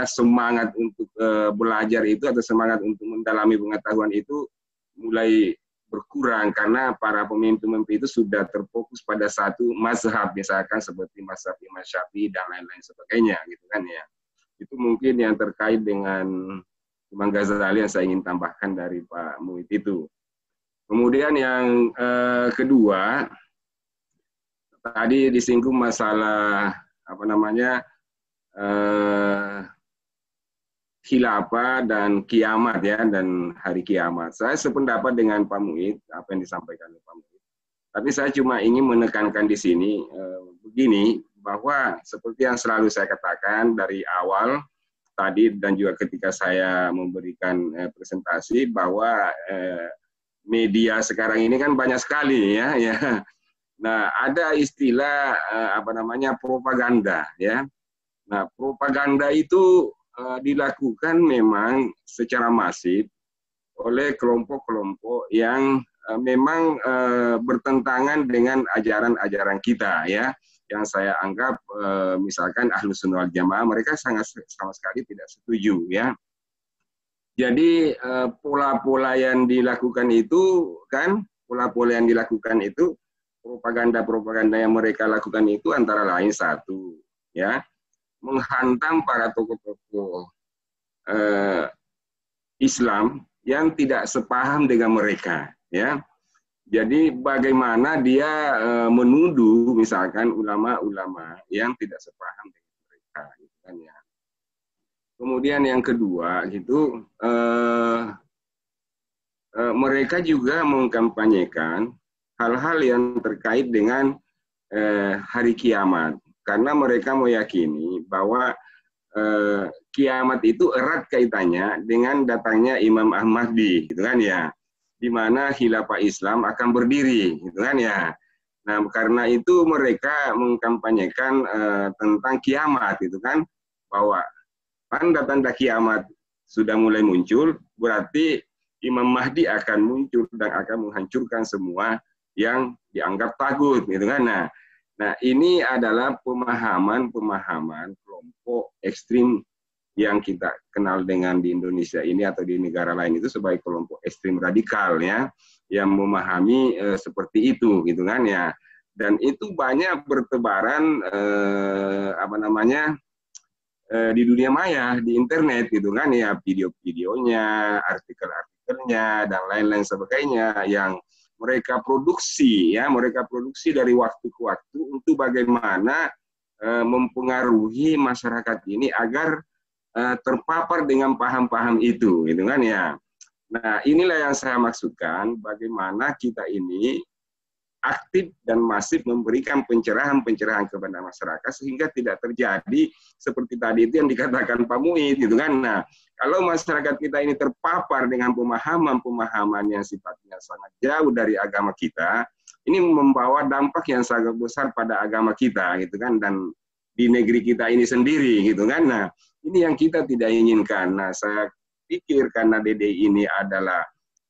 D: semangat untuk belajar itu atau semangat untuk mendalami pengetahuan itu mulai berkurang karena para pemimpin itu sudah terfokus pada satu mazhab, misalkan seperti mazhab Imam Syafi'i dan lain-lain sebagainya gitu kan ya. Itu mungkin yang terkait dengan Imam Ghazali yang saya ingin tambahkan dari Pak Muid itu. Kemudian yang kedua tadi disinggung masalah khilafah dan kiamat ya, dan hari kiamat. Saya sependapat dengan Pak Muid apa yang disampaikan oleh Pak Muid. Tapi saya cuma ingin menekankan di sini begini, bahwa seperti yang selalu saya katakan dari awal tadi dan juga ketika saya memberikan presentasi, bahwa media sekarang ini kan banyak sekali ya. Nah, ada istilah propaganda ya. Nah, propaganda itu dilakukan memang secara masif oleh kelompok-kelompok yang memang bertentangan dengan ajaran-ajaran kita, ya, yang saya anggap misalkan Ahlus Sunnah wal Jamaah mereka sama sekali tidak setuju, ya. Jadi pola-pola yang dilakukan itu kan, pola-pola yang dilakukan itu, propaganda-propaganda yang mereka lakukan itu antara lain satu, ya, menghantam para tokoh-tokoh Islam yang tidak sepaham dengan mereka, ya. Jadi bagaimana dia menuduh misalkan ulama-ulama yang tidak sepaham dengan mereka, gitu kan, ya. Kemudian yang kedua gitu, mereka juga mengkampanyekan hal-hal yang terkait dengan hari kiamat, karena mereka meyakini bahwa kiamat itu erat kaitannya dengan datangnya Imam Mahdi, gitu kan, ya, di mana khilafah Islam akan berdiri, gitu kan, ya. Nah, karena itu mereka mengkampanyekan tentang kiamat, gitu kan, bahwa tanda-tanda kiamat sudah mulai muncul, berarti Imam Mahdi akan muncul dan akan menghancurkan semua yang dianggap tagut, gitu kan. Nah, ini adalah pemahaman kelompok ekstrim yang kita kenal dengan di Indonesia ini atau di negara lain itu sebagai kelompok ekstrim radikal, ya, yang memahami seperti itu, gitu kan, ya. Dan itu banyak bertebaran di dunia maya, di internet, gitu kan, ya, video-videonya, artikel-artikelnya dan lain-lain sebagainya yang mereka produksi, ya, mereka produksi dari waktu ke waktu untuk bagaimana mempengaruhi masyarakat ini agar terpapar dengan paham-paham itu, gitu kan, ya. Nah, inilah yang saya maksudkan, bagaimana kita ini aktif dan masif memberikan pencerahan-pencerahan kepada masyarakat sehingga tidak terjadi seperti tadi itu yang dikatakan Pak Muid, gitu kan. Nah, kalau masyarakat kita ini terpapar dengan pemahaman-pemahaman yang sifatnya sangat jauh dari agama kita, ini membawa dampak yang sangat besar pada agama kita, gitu kan, dan di negeri kita ini sendiri, gitu kan. Nah, ini yang kita tidak inginkan. Nah, saya pikir karena DDI ini adalah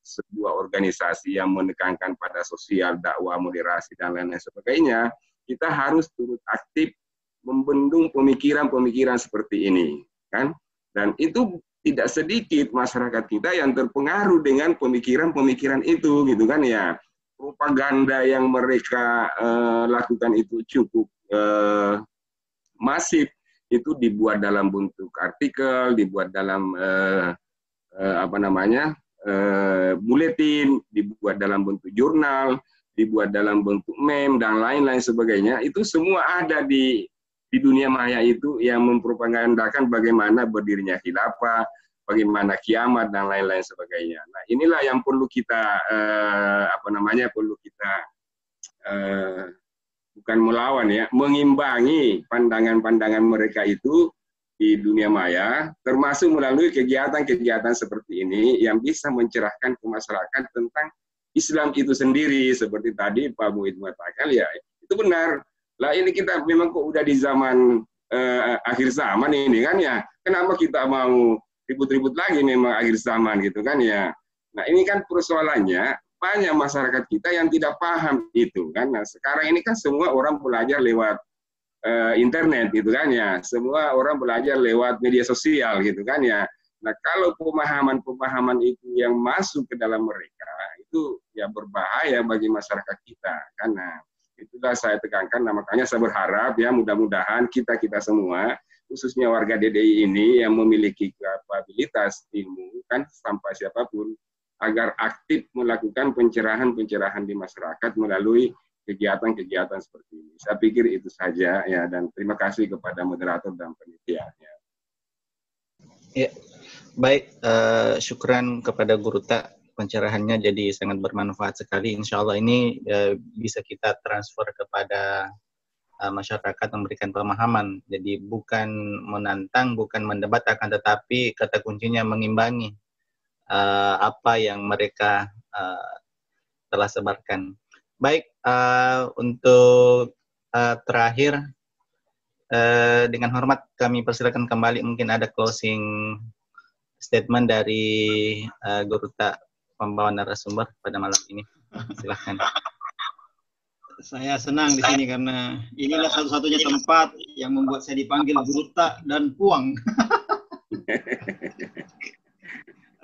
D: sebuah organisasi yang menekankan pada sosial, dakwah, moderasi, dan lain-lain sebagainya, kita harus turut aktif membendung pemikiran-pemikiran seperti ini, kan? Dan itu tidak sedikit masyarakat kita yang terpengaruh dengan pemikiran-pemikiran itu, gitu kan, ya. Propaganda yang mereka lakukan itu cukup masif, itu dibuat dalam bentuk artikel, dibuat dalam buletin, dibuat dalam bentuk jurnal, dibuat dalam bentuk meme dan lain-lain sebagainya. Itu semua ada di dunia maya itu yang mempropagandakan bagaimana berdirinya khilafah, bagaimana kiamat dan lain-lain sebagainya. Nah, inilah yang perlu kita bukan melawan, ya, mengimbangi pandangan-pandangan mereka itu di dunia maya, termasuk melalui kegiatan-kegiatan seperti ini yang bisa mencerahkan ke masyarakat tentang Islam itu sendiri. Seperti tadi Pak Muid mengatakan, ya, itu benar. Lah, ini kita memang kok udah di zaman akhir zaman ini, kan, ya. Kenapa kita mau ribut-ribut lagi memang akhir zaman, gitu kan, ya. Nah, ini kan persoalannya banyak masyarakat kita yang tidak paham itu, kan. Nah, sekarang ini kan semua orang belajar lewat internet, gitu kan, ya. Semua orang belajar lewat media sosial, gitu kan, ya. Nah, kalau pemahaman-pemahaman itu yang masuk ke dalam mereka, itu ya berbahaya bagi masyarakat kita, karena itulah saya tekankan. Nah, makanya saya berharap, ya, mudah-mudahan kita semua, khususnya warga DDI ini yang memiliki kapabilitas ilmu, kan, sampai siapapun, agar aktif melakukan pencerahan-pencerahan di masyarakat melalui kegiatan-kegiatan seperti ini. Saya pikir itu saja, ya, dan terima kasih kepada moderator dan panitia.
H: Ya, baik, syukran kepada Guru Tak, pencerahannya jadi sangat bermanfaat sekali. Insya Allah ini bisa kita transfer kepada masyarakat, memberikan pemahaman. Jadi bukan menantang, bukan mendebat, akan tetapi kata kuncinya mengimbangi apa yang mereka telah sebarkan. Baik, untuk terakhir dengan hormat kami persilakan kembali, mungkin ada closing statement dari Guru Tak pembawa narasumber pada malam ini. Silahkan.
C: Saya senang di sini karena inilah satu-satunya tempat yang membuat saya dipanggil Guru Tak dan Puang.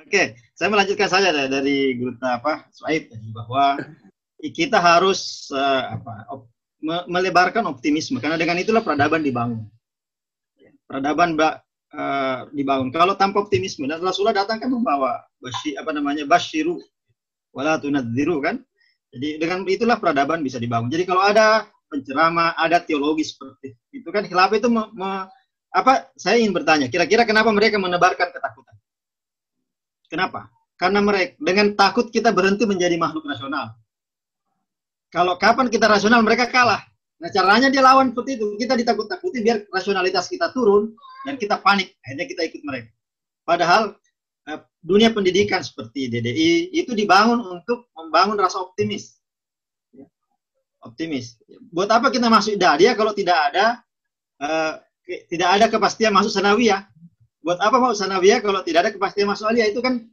C: Oke, saya melanjutkan saja dari Guru Tak Suhaib tadi, bahwa kita harus melebarkan optimisme, karena dengan itulah peradaban dibangun. Peradaban dibangun. Kalau tanpa optimisme, dan Rasulullah datang kan membawa basyiru wala tunadziru kan. Jadi dengan itulah peradaban bisa dibangun. Jadi kalau ada penceramah, ada teologi seperti itu kan, khilafah itu saya ingin bertanya, kira-kira kenapa mereka menebarkan ketakutan? Kenapa? Karena mereka dengan takut kita berhenti menjadi makhluk rasional. Kalau kapan kita rasional, mereka kalah. Nah, caranya dia lawan seperti itu. Kita ditakut-takuti biar rasionalitas kita turun dan kita panik. Akhirnya kita ikut mereka. Padahal dunia pendidikan seperti DDI itu dibangun untuk membangun rasa optimis. Optimis. Buat apa kita masuk Dahdia kalau tidak ada kepastian masuk sanawiyah? Buat apa mau sanawiyah kalau tidak ada kepastian masuk aliyah? Itu kan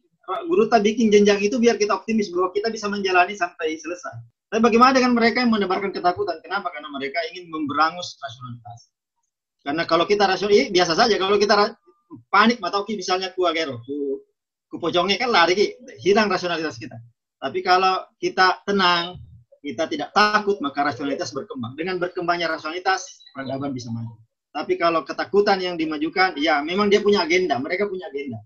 C: Guru Tak bikin jenjang itu biar kita optimis bahwa kita bisa menjalani sampai selesai. Tapi bagaimana dengan mereka yang menebarkan ketakutan? Kenapa? Karena mereka ingin memberangus rasionalitas. Karena kalau kita rasional, biasa saja. Kalau kita panik, atau misalnya kuagero, kupocongnya kan lari, hilang rasionalitas kita. Tapi kalau kita tenang, kita tidak takut, maka rasionalitas berkembang. Dengan berkembangnya rasionalitas, peradaban bisa maju. Tapi kalau ketakutan yang dimajukan, ya memang dia punya agenda. Mereka punya agenda.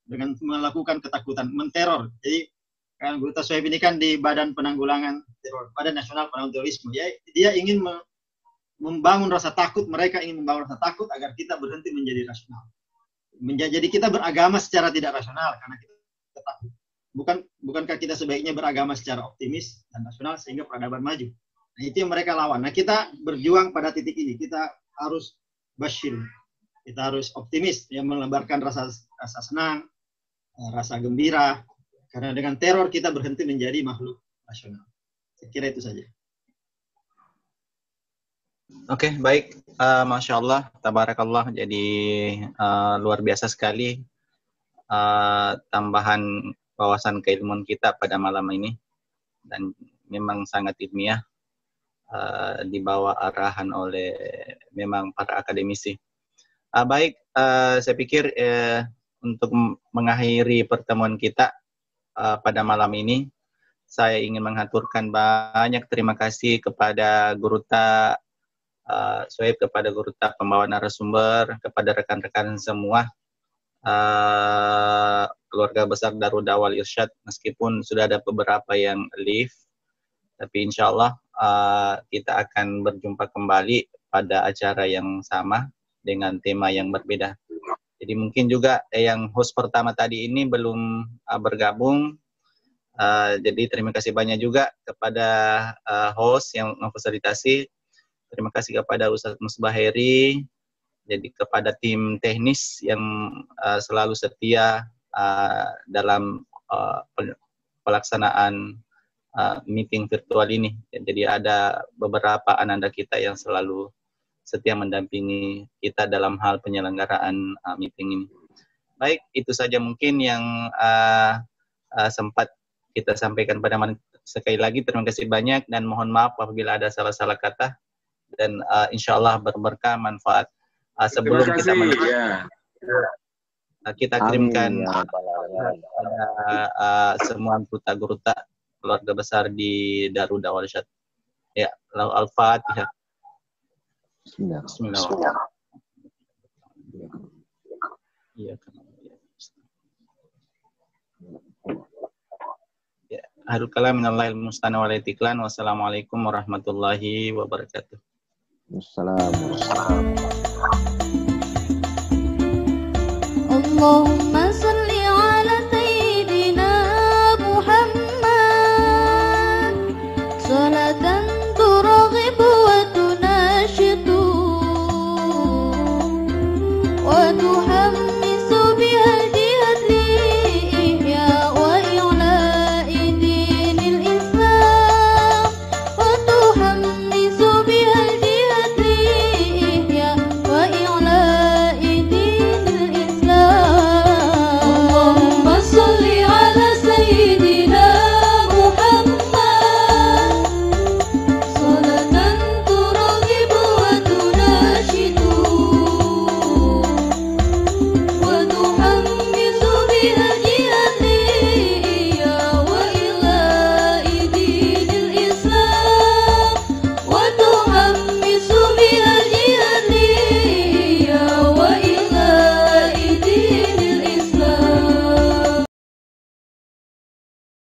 C: Dengan melakukan ketakutan, menteror. Jadi, kan Guru Tak Suhaib ini kan di Badan Penanggulangan Teror, Badan Nasional Penanggulangan Terorisme. Dia ingin membangun rasa takut, mereka ingin membangun rasa takut agar kita berhenti menjadi rasional. Jadi kita beragama secara tidak rasional karena kita takut. Bukankah kita sebaiknya beragama secara optimis dan rasional sehingga peradaban maju? Nah, itu yang mereka lawan. Nah, kita berjuang pada titik ini. Kita harus basyir. Kita harus optimis, yang melebarkan rasa senang, rasa gembira. Karena dengan teror kita berhenti menjadi makhluk rasional. Saya kira itu saja.
H: Oke, baik. Masya Allah, tabarakallah. Jadi luar biasa sekali tambahan wawasan keilmuan kita pada malam ini. Dan memang sangat ilmiah, dibawa arahan oleh memang para akademisi. Baik, saya pikir untuk mengakhiri pertemuan kita pada malam ini, saya ingin mengaturkan banyak terima kasih kepada Guru Tak Suhaib, kepada Guru Tak pembawa narasumber, kepada rekan-rekan semua, keluarga besar Darud Da'wah Irsyad, meskipun sudah ada beberapa yang leave, tapi insya Allah kita akan berjumpa kembali pada acara yang sama dengan tema yang berbeda. Jadi mungkin juga yang host pertama tadi ini belum bergabung. Jadi terima kasih banyak juga kepada host yang memfasilitasi. Terima kasih kepada Ustadz Musbaheri. Jadi kepada tim teknis yang selalu setia dalam pelaksanaan meeting virtual ini. Jadi ada beberapa ananda kita yang selalu setia mendampingi kita dalam hal penyelenggaraan meeting ini. Baik, itu saja mungkin yang sempat kita sampaikan pada malam. Sekali lagi terima kasih banyak dan mohon maaf apabila ada salah-salah kata, dan insya Allah berberkah manfaat. Sebelum kita menutup, kita kirimkan kepada semua guru tak keluarga besar di Darud Da'wah Irsyad. Ya, Al-Fatihah. Bismillah. Ya, harul kalam minallahil mustana wal itiklan. Wassalamualaikum warahmatullahi wabarakatuh.
A: Allahumma